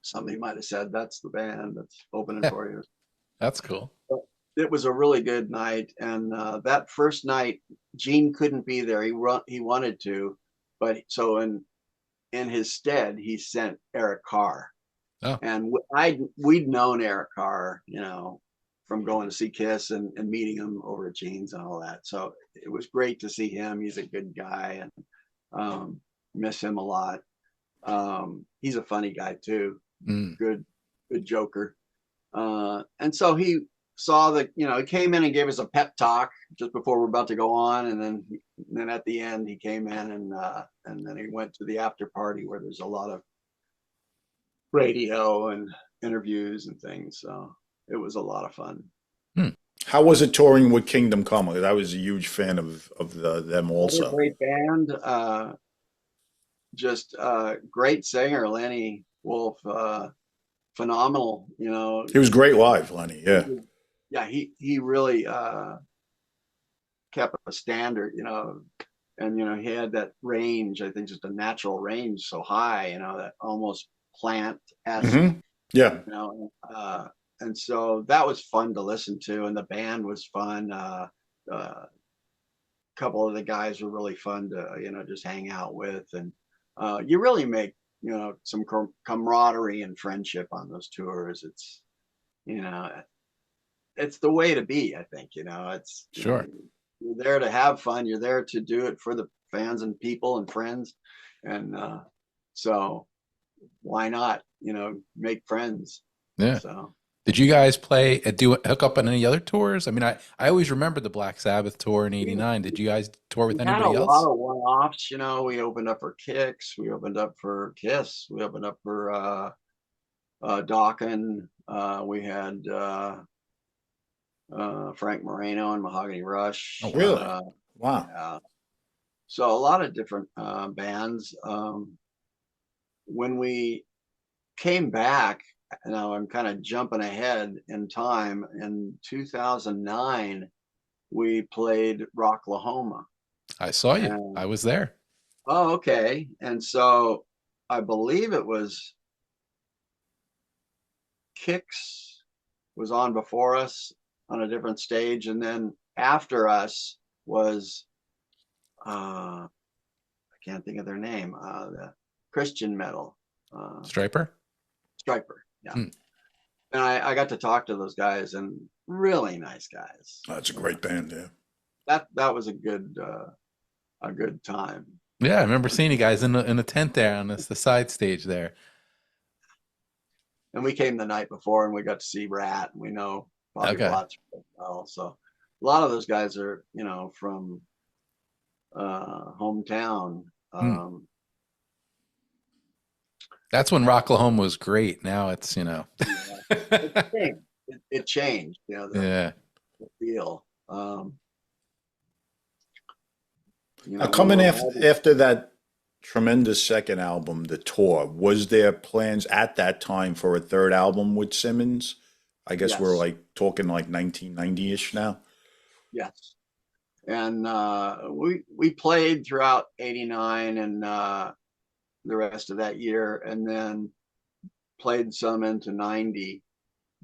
somebody might have said, "That's the band that's opening for you." That's cool. But it was a really good night, and that first night, Gene couldn't be there. He wanted to, but so in in his stead, he sent Eric Carr. Oh. And we'd known Eric Carr, you know, from going to see Kiss and meeting him over at Gene's and all that. So it was great to see him. He's a good guy, and miss him a lot. He's a funny guy too. Good joker. And so he saw that, you know, he came in and gave us a pep talk just before we're about to go on, and then at the end he came in and then he went to the after party where there's a lot of radio and interviews and things. So it was a lot of fun. How was it touring with Kingdom Come? Because I was a huge fan of them also. Great band, just great singer, Lenny Wolf, phenomenal. You know, He was great live, Lenny. Yeah. Yeah, he really kept a standard, you know, and you know, he had that range, I think just a natural range so high, you know, that almost plant-esque, Yeah. you know, and so that was fun to listen to, and the band was fun. Couple of the guys were really fun to, you know, just hang out with, and you really make, you know, some camaraderie and friendship on those tours. It's, you know, it's the way to be, I think, you know, it's Sure. You're there to have fun. You're there to do it for the fans and people and friends. And so why not, you know, make friends? Yeah. So Did you guys hook up on any other tours? I mean, I always remember the Black Sabbath tour in '89. Did you guys tour with anybody had a else? lot of one-offs, you know. We opened up for Kix, we opened up for Kiss, we opened up for Dokken. We had Frank Moreno and Mahogany Rush. Oh, really? Wow. Yeah. So a lot of different bands. When we came back, now I'm kind of jumping ahead in time. In 2009, we played Rocklahoma. I saw you. I was there. Oh, okay. And so I believe it was Kix was on before us on a different stage, and then after us was I can't think of their name, the Christian metal, Striper. Yeah. And I got to talk to those guys, and really nice guys. That's a great band. Yeah. That was a good time. Yeah, I remember seeing you guys in the tent there on the side stage there. And we came the night before, and we got to see Rat, and we know Bobby Okay. Blatcher as well. So a lot of those guys are, you know, from hometown. That's when Rocklahoma was great. Now it's, you know. It changed, you know, Yeah. the feel. You know, Now, coming after that tremendous second album, the tour, was there plans at that time for a third album with Simmons? I guess Yes. we're like talking like 1990-ish now. Yes. And we played throughout '89 and the rest of that year, and then played some into '90.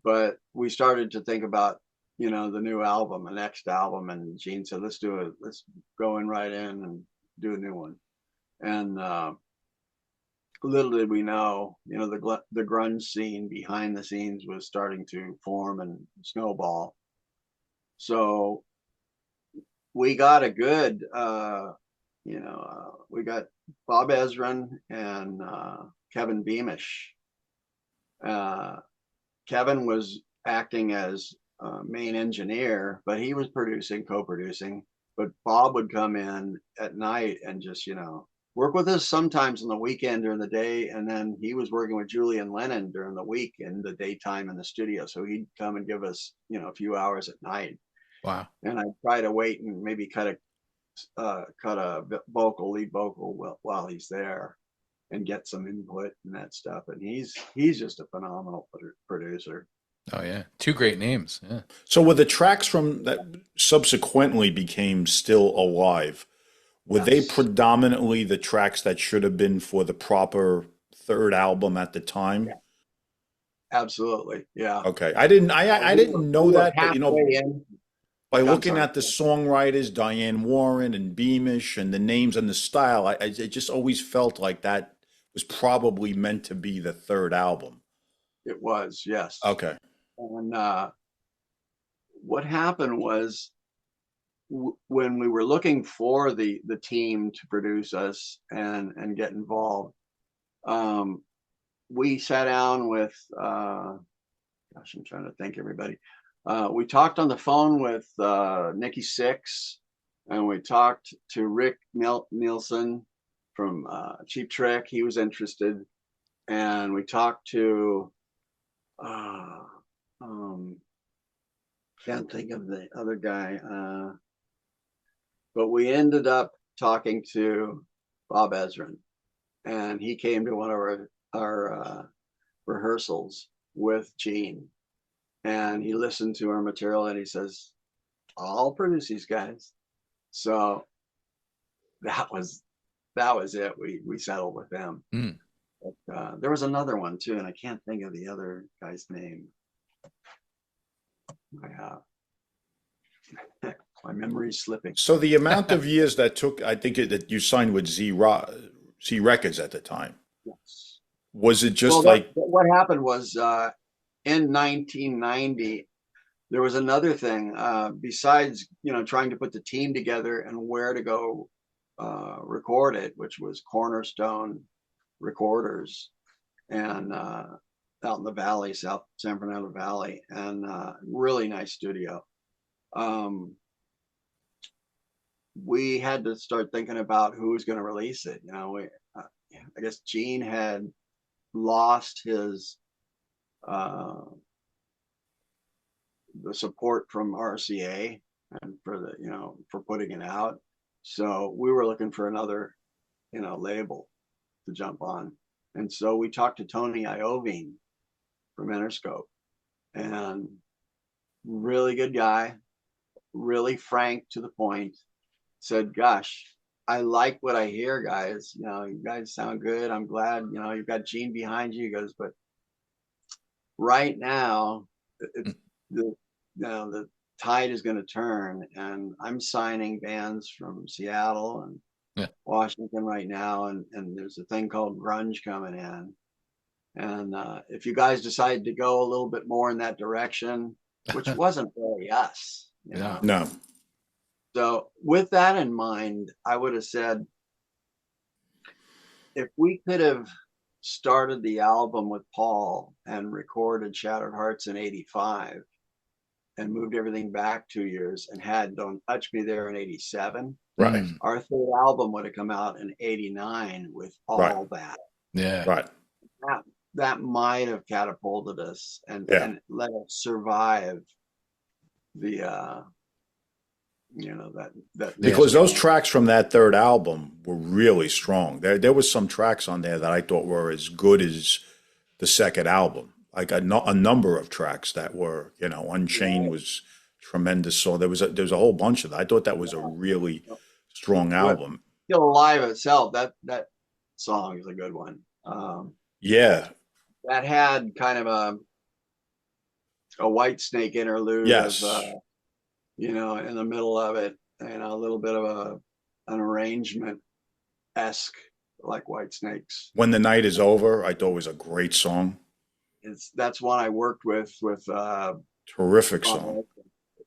But we started to think about, you know, the new album, the next album, and Gene said, let's go in right in and do a new one. And little did we know, you know, the grunge scene behind the scenes was starting to form and snowball. So we got a good, you know, we got Bob Ezrin and Kevin Beamish. Kevin was acting as main engineer, but he was co-producing. But Bob would come in at night and just, you know, work with us sometimes on the weekend during the day. And then he was working with Julian Lennon during the week in the daytime in the studio. So he'd come and give us, you know, a few hours at night. Wow. And I'd try to wait and maybe cut a lead vocal while he's there and get some input and that stuff. And he's just a phenomenal producer. Oh yeah, two great names. Yeah. So were the tracks from that subsequently became Still Alive, were they predominantly the tracks that should have been for the proper third album at the time? Yeah. Absolutely. Yeah. Okay. I didn't know that, but you know, by looking at the songwriters, Diane Warren and Beamish, and the names and the style, it just always felt like that was probably meant to be the third album. It was, yes. Okay. And what happened was when we were looking for the team to produce us and get involved, we sat down with, gosh, I'm trying to think, everybody. We talked on the phone with Nikki Sixx, and we talked to Rick Nielsen from Cheap Trick. He was interested. And we talked to, can't think of the other guy, but we ended up talking to Bob Ezrin, and he came to one of our rehearsals with Gene, and he listened to our material and he says, I'll produce these guys. So that was it. We settled with them. Mm. But, there was another one too, and I can't think of the other guy's name. My memory's slipping. So the amount of years that took, I think that you signed with Z Records at the time. Yes. Was it just what happened was in 1990, there was another thing besides, trying to put the team together and where to go record it, which was Cornerstone Recorders, and out in the valley, South San Fernando Valley, and really nice studio. We had to start thinking about who was going to release it. I guess Gene had lost his the support from RCA and for putting it out. So we were looking for another, label to jump on. And so we talked to Tony Iovine from Interscope, and really good guy, really frank to the point, said, gosh, I like what I hear, guys. You guys sound good. I'm glad, you've got Gene behind you. He goes, but right now, the tide is going to turn, and I'm signing bands from Seattle and Washington right now, and there's a thing called grunge coming in, and if you guys decide to go a little bit more in that direction, which wasn't really us, No. So with that in mind, I would have said, if we could have started the album with Paul and recorded Shattered Hearts in 85 and moved everything back 2 years and had Don't Touch Me there in 87, Right. our third album would have come out in 89 with all that. Yeah. Right. That might have catapulted us and let us survive the that Because those tracks from that third album were really strong. There was some tracks on there that I thought were as good as the second album. Like a number of tracks that were, Unchained was tremendous. So there was a whole bunch of that. I thought that was a really strong album. Still Alive itself, that song is a good one. That had kind of a White Snake interlude. Yes. In the middle of it, and a little bit of an arrangement-esque, like White Snake's. When the Night Is Over, I thought was a great song. That's one I worked with terrific song.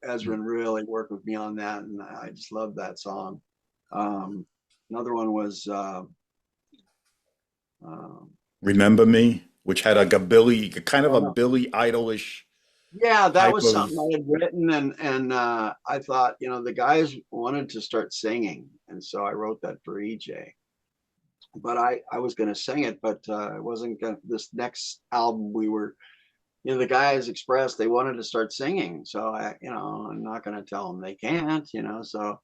Ezrin really worked with me on that, and I just love that song. Another one was Remember Me, which had a Billy Idolish. Yeah, that was something I had written, and I thought, the guys wanted to start singing, and so I wrote that for EJ. But I was going to sing it, but I wasn't going to. This next album, we were, the guys expressed they wanted to start singing, so I'm not going to tell them they can't, So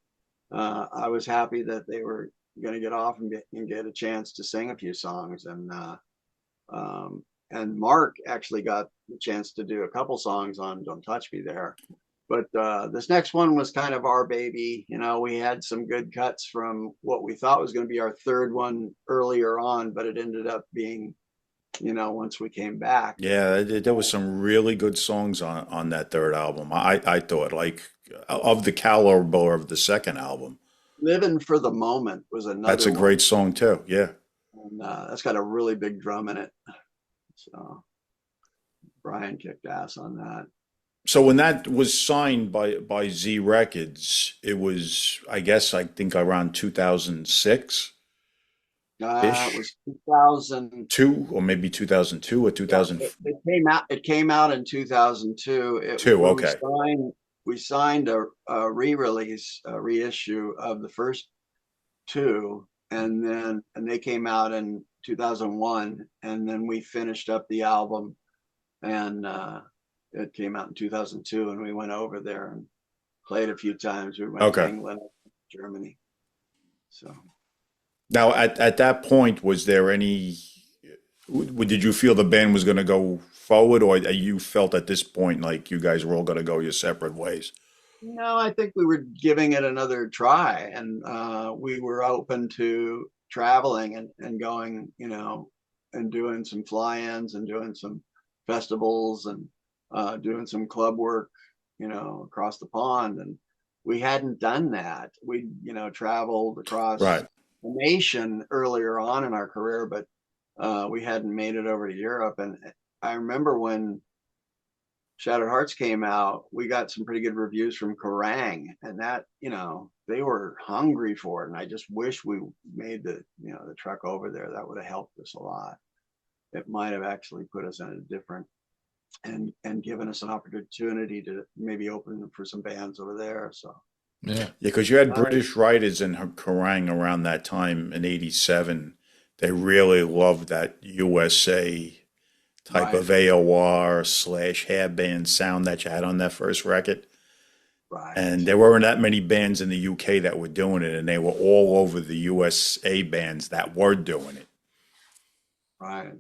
I was happy that they were going to get off and get a chance to sing a few songs, and Mark actually got the chance to do a couple songs on Don't Touch Me there. But this next one was kind of our baby. We had some good cuts from what we thought was going to be our third one earlier on, but it ended up being, once we came back. Yeah, there was some really good songs on that third album. I thought, like, of the caliber of the second album. Living for the Moment was another That's a one. great song too, yeah. And that's got a really big drum in it. So Brian kicked ass on that. So when that was signed by Z Records, it was, I think around 2006 It ish, was 2000. two or maybe 2002 or Yeah, 2002. it came out. It came out in 2002. When Okay, we signed a re-release, a reissue of the first two, and they came out in 2001, and then we finished up the album, and it came out in 2002, and we went over there and played a few times. We went to okay. England, Germany. So Now at that point, was there any? Did you feel the band was going to go forward, or you felt at this point like you guys were all going to go your separate ways? no, I think we were giving it another try, and we were open to traveling and going, and doing some fly-ins and doing some festivals and doing some club work, across the pond. And we hadn't done that. We, traveled across Right. the nation earlier on in our career, but we hadn't made it over to Europe. And I remember when Shattered Hearts came out, we got some pretty good reviews from Kerrang, and that, they were hungry for it. And I just wish we made the trek over there. That would have helped us a lot. It might have actually put us in a different and given us an opportunity to maybe open for some bands over there. So Yeah. Because you had British writers in Kerrang around that time in '87. They really loved that USA type right, of AOR / hair band sound that you had on that first record. right, And there weren't that many bands in the UK that were doing it, and they were all over the USA bands that were doing it. right.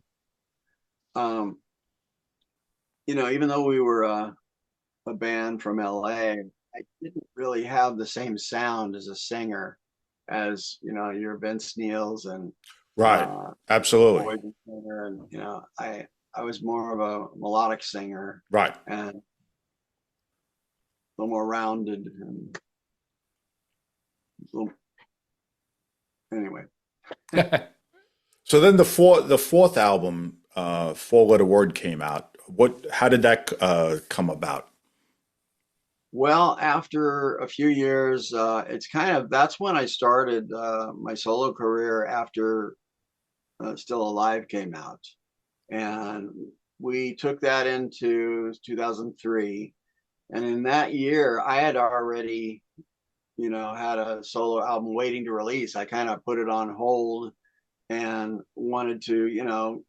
Even though we were a band from LA, I didn't really have the same sound as a singer as, your Vince Neils and Right. Absolutely. Poison singer. And, I was more of a melodic singer Right. and a little more rounded and anyway. So then the fourth album, Four Letter Word, came out. How did that come about? Well, after a few years, that's when I started my solo career after Still Alive came out. And we took that into 2003. And in that year, I had already, had a solo album waiting to release. I kind of put it on hold and wanted to,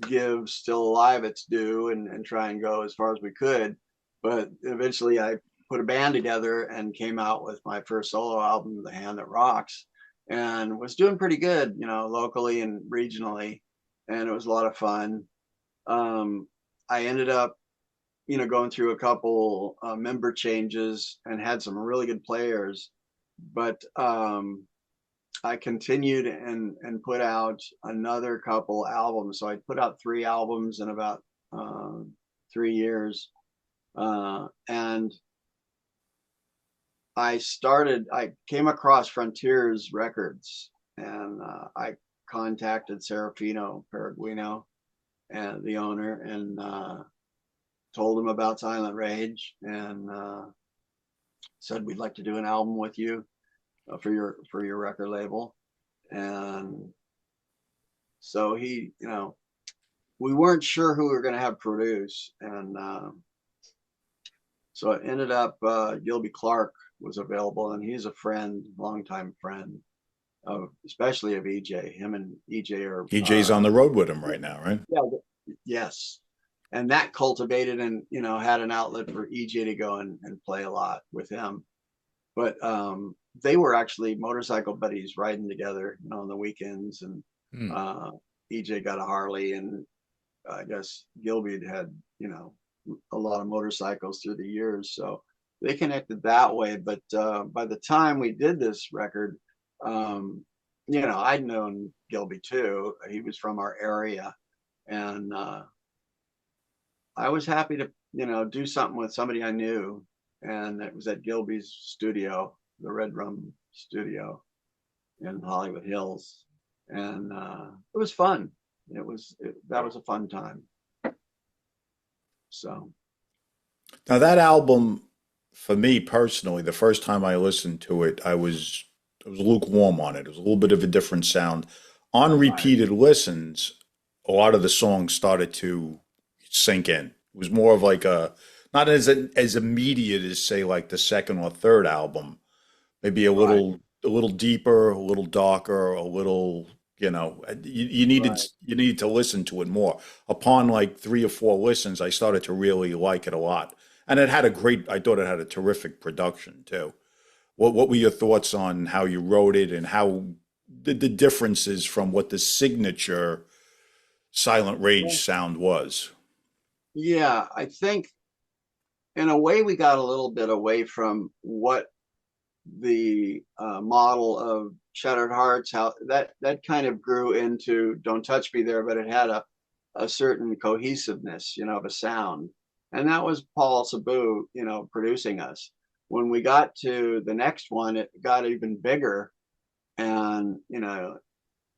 give Still Alive its due and try and go as far as we could. But eventually I put a band together and came out with my first solo album, The Hand That Rocks, and was doing pretty good, locally and regionally. And it was a lot of fun. I ended up, going through a couple member changes and had some really good players. But I continued and put out another couple albums. So I put out 3 albums in about 3 years. And I came across Frontiers Records, and I contacted Serafino Peregrino, and the owner, and told him about Silent Rage, and said, we'd like to do an album with you for your record label. And so he, we weren't sure who we were going to have produce, and so it ended up Gilby Clarke was available, and he's a friend, longtime friend of, especially of EJ. Him and EJ are EJ's on the road with him right now, right? yeah, yes. And that cultivated and had an outlet for EJ to go and play a lot with him. But they were actually motorcycle buddies riding together, on the weekends. And EJ got a Harley, and I guess Gilby had, a lot of motorcycles through the years. So they connected that way. But by the time we did this record, I'd known Gilby too. He was from our area. And I was happy to, do something with somebody I knew. And it was at Gilby's studio, the Red Rum studio in Hollywood Hills. and it was fun. That was a fun time. So Now that album, for me personally, the first time I listened to it, I was lukewarm on it. It was a little bit of a different sound. On repeated listens, a lot of the songs started to sink in. It was more of like a not as immediate as say like the second or third album. Maybe a little deeper, a little darker, a little, you needed to listen to it more. Upon like 3 or 4 listens, I started to really like it a lot. And I thought it had a terrific production too. What were your thoughts on how you wrote it and how the differences from what the signature Silent Rage sound was? yeah, I think in a way we got a little bit away from what the model of Shattered Hearts, how that kind of grew into Don't Touch Me There, but it had a certain cohesiveness, of a sound. And that was Paul Sabu, producing us. When we got to the next one, it got even bigger. And,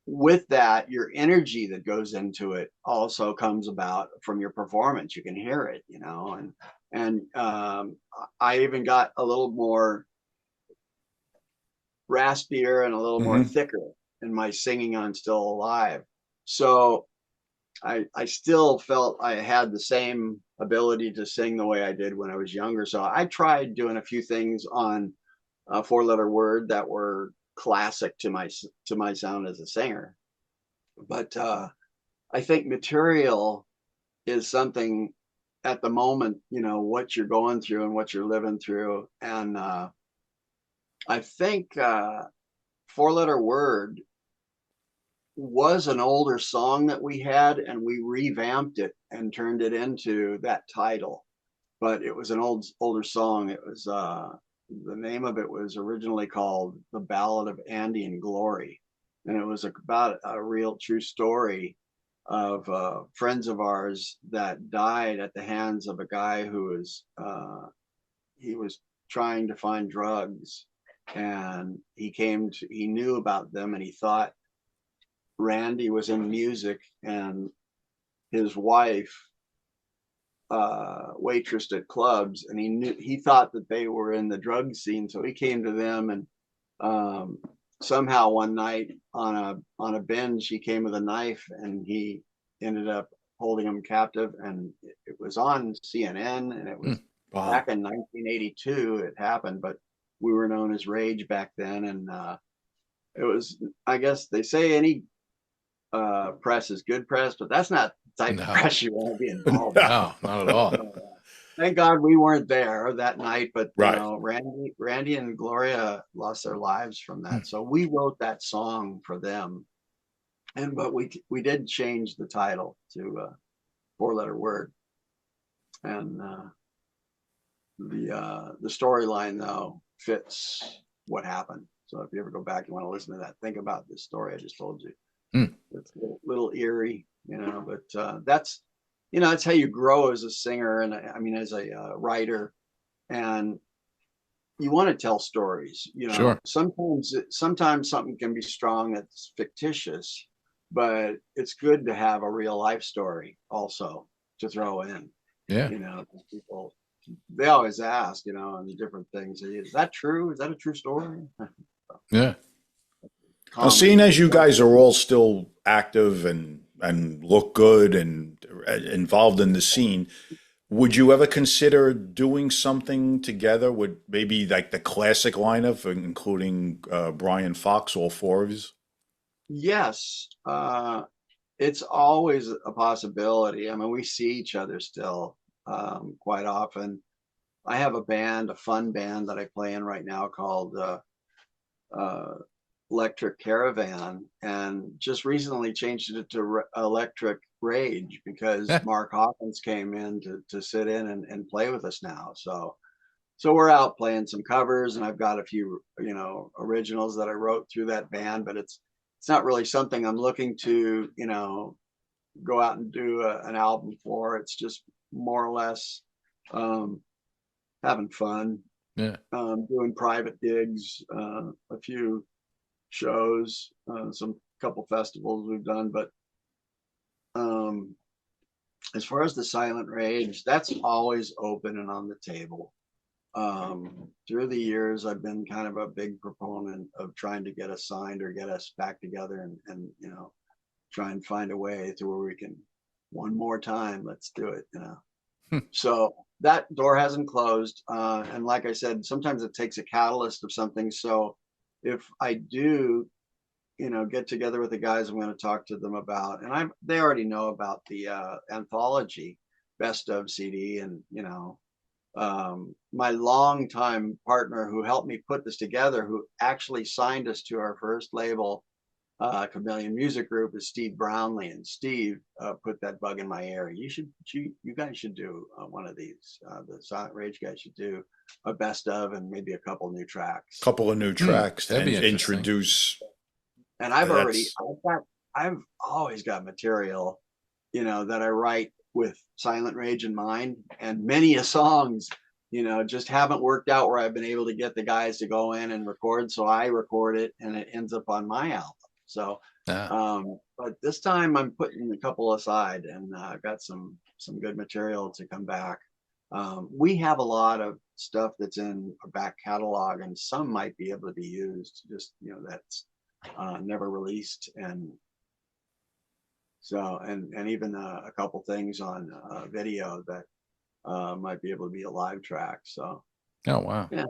with that, your energy that goes into it also comes about from your performance. You can hear it, and I even got a little more raspier and a little more thicker in my singing on Still Alive. So I still felt I had the same ability to sing the way I did when I was younger. So I tried doing a few things on a 4-letter word that were classic to my sound as a singer. But I think material is something at the moment, what you're going through and what you're living through. And I think 4-letter word was an older song that we had, and we revamped it and turned it into that title. But it was an older song. It was the name of it was originally called The Ballad of Andy and Glory, and it was about a real true story of friends of ours that died at the hands of a guy who he was trying to find drugs, and he knew about them, and he thought Randy was in music, and his wife waitressed at clubs, and he thought that they were in the drug scene, so he came to them, and somehow one night on a binge he came with a knife, and he ended up holding him captive, and it was on CNN, and it was back in 1982 it happened, but we were known as Rage back then, and it was, I guess they say any press is good press, but that's not the type of press you want to be involved in. No, not at all. Thank God we weren't there that night, but Right. Randy and Gloria lost their lives from that. So we wrote that song for them, but we did change the title to a 4-letter word, and the storyline though fits what happened. So if you ever go back, you want to listen to that, think about this story I just told you. It's a little eerie, but that's how you grow as a singer, and I mean as a writer, and you want to tell stories. Sure. Sometimes something can be strong that's fictitious, but it's good to have a real life story also to throw in. Yeah. People, they always ask, and different things. Is that true? Is that a true story? Yeah. Now, seeing as you guys are all still active and look good and involved in the scene, would you ever consider doing something together with maybe like the classic lineup, including Brian Fox, all 4 of you? Yes, it's always a possibility. I mean, we see each other still quite often. I have a fun band that I play in right now called Electric Caravan, and just recently changed it to Electric Rage because Mark Hawkins came in to sit in and play with us now. So we're out playing some covers, and I've got a few originals that I wrote through that band, but it's not really something I'm looking to go out and do an album for. It's just more or less having fun, doing private gigs, a few shows, some couple festivals we've done, but as far as the Silent Rage, that's always open and on the table. Through the years, I've been kind of a big proponent of trying to get us signed or get us back together and you know, try and find a way to where we can one more time, let's do it, you know. So that door hasn't closed. And like I said, sometimes it takes a catalyst of something. So if I do, you know, get together with the guys, I'm going to talk to them about, and they already know about the anthology best of CD. And, you know, my longtime partner who helped me put this together, who actually signed us to our first label, Chameleon Music Group, is Steve Brownlee. And Steve put that bug in my ear. You guys should do one of these. The Silent Rage guys should do a best of and maybe a couple new tracks. Couple of new tracks that'd and be interesting. introduce. And I've always got material, you know, that I write with Silent Rage in mind, and many a songs, you know, just haven't worked out where I've been able to get the guys to go in and record. So I record it and it ends up on my album. So, but this time I'm putting a couple aside, and I've got some good material to come back. We have a lot of stuff that's in a back catalog, and some might be able to be used, just, you know, that's never released. And so, and even a couple things on video that might be able to be a live track. So, oh, wow. Yeah.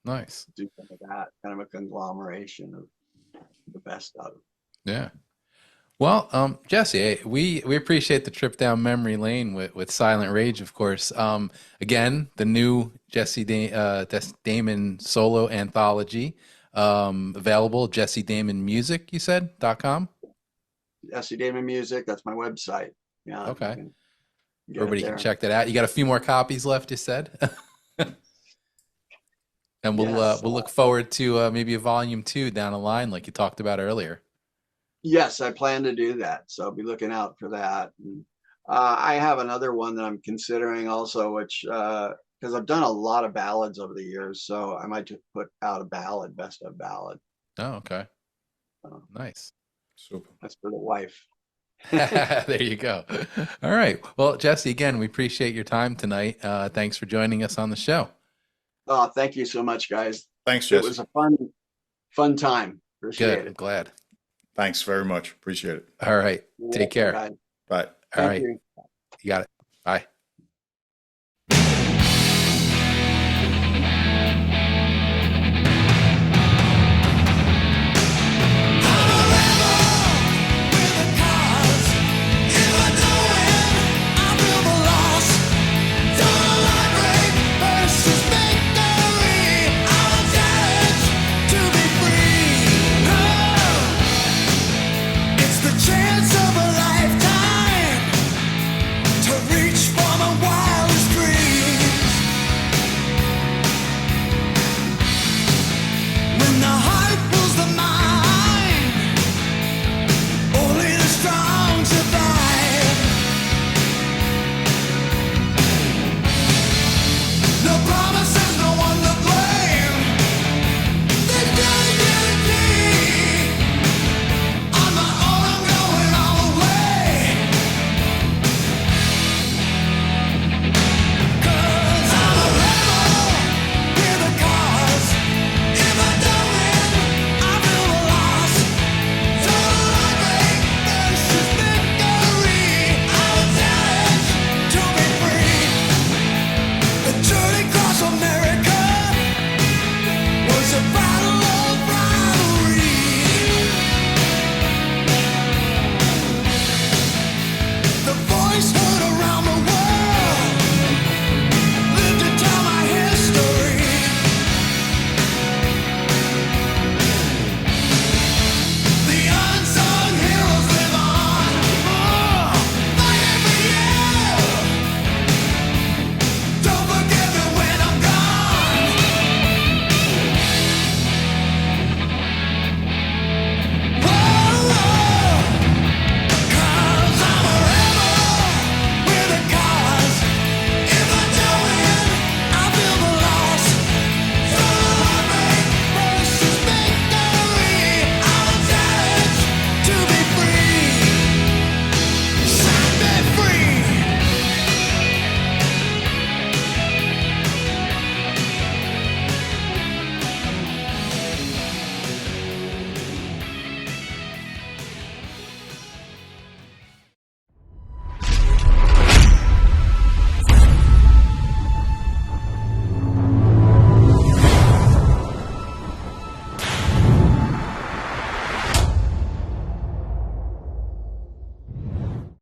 Nice. Do some of that, kind of a conglomeration of the best of it. Yeah. Well, Jesse, we appreciate the trip down memory lane with Silent Rage, of course. Again, the new Jesse Damon solo anthology, available, Jesse Damon Music, you said, .com? Jesse Damon Music, that's my website. Yeah. Okay. Everybody can check that out. You got a few more copies left, you said? And we'll look forward to maybe a volume 2 down the line, like you talked about earlier. Yes, I plan to do that. So I'll be looking out for that. And, I have another one that I'm considering also, which, because I've done a lot of ballads over the years, so I might just put out a ballad, best of ballad. Oh, okay. Nice. Super. That's for the wife. There you go. All right. Well, Jesse, again, we appreciate your time tonight. Thanks for joining us on the show. Oh, thank you so much, guys. Thanks, Jesse. It was a fun time. Appreciate Good. it. I'm glad. Thanks very much. Appreciate it. All right. Take care. Bye. Bye. All right. You. You got it. Bye.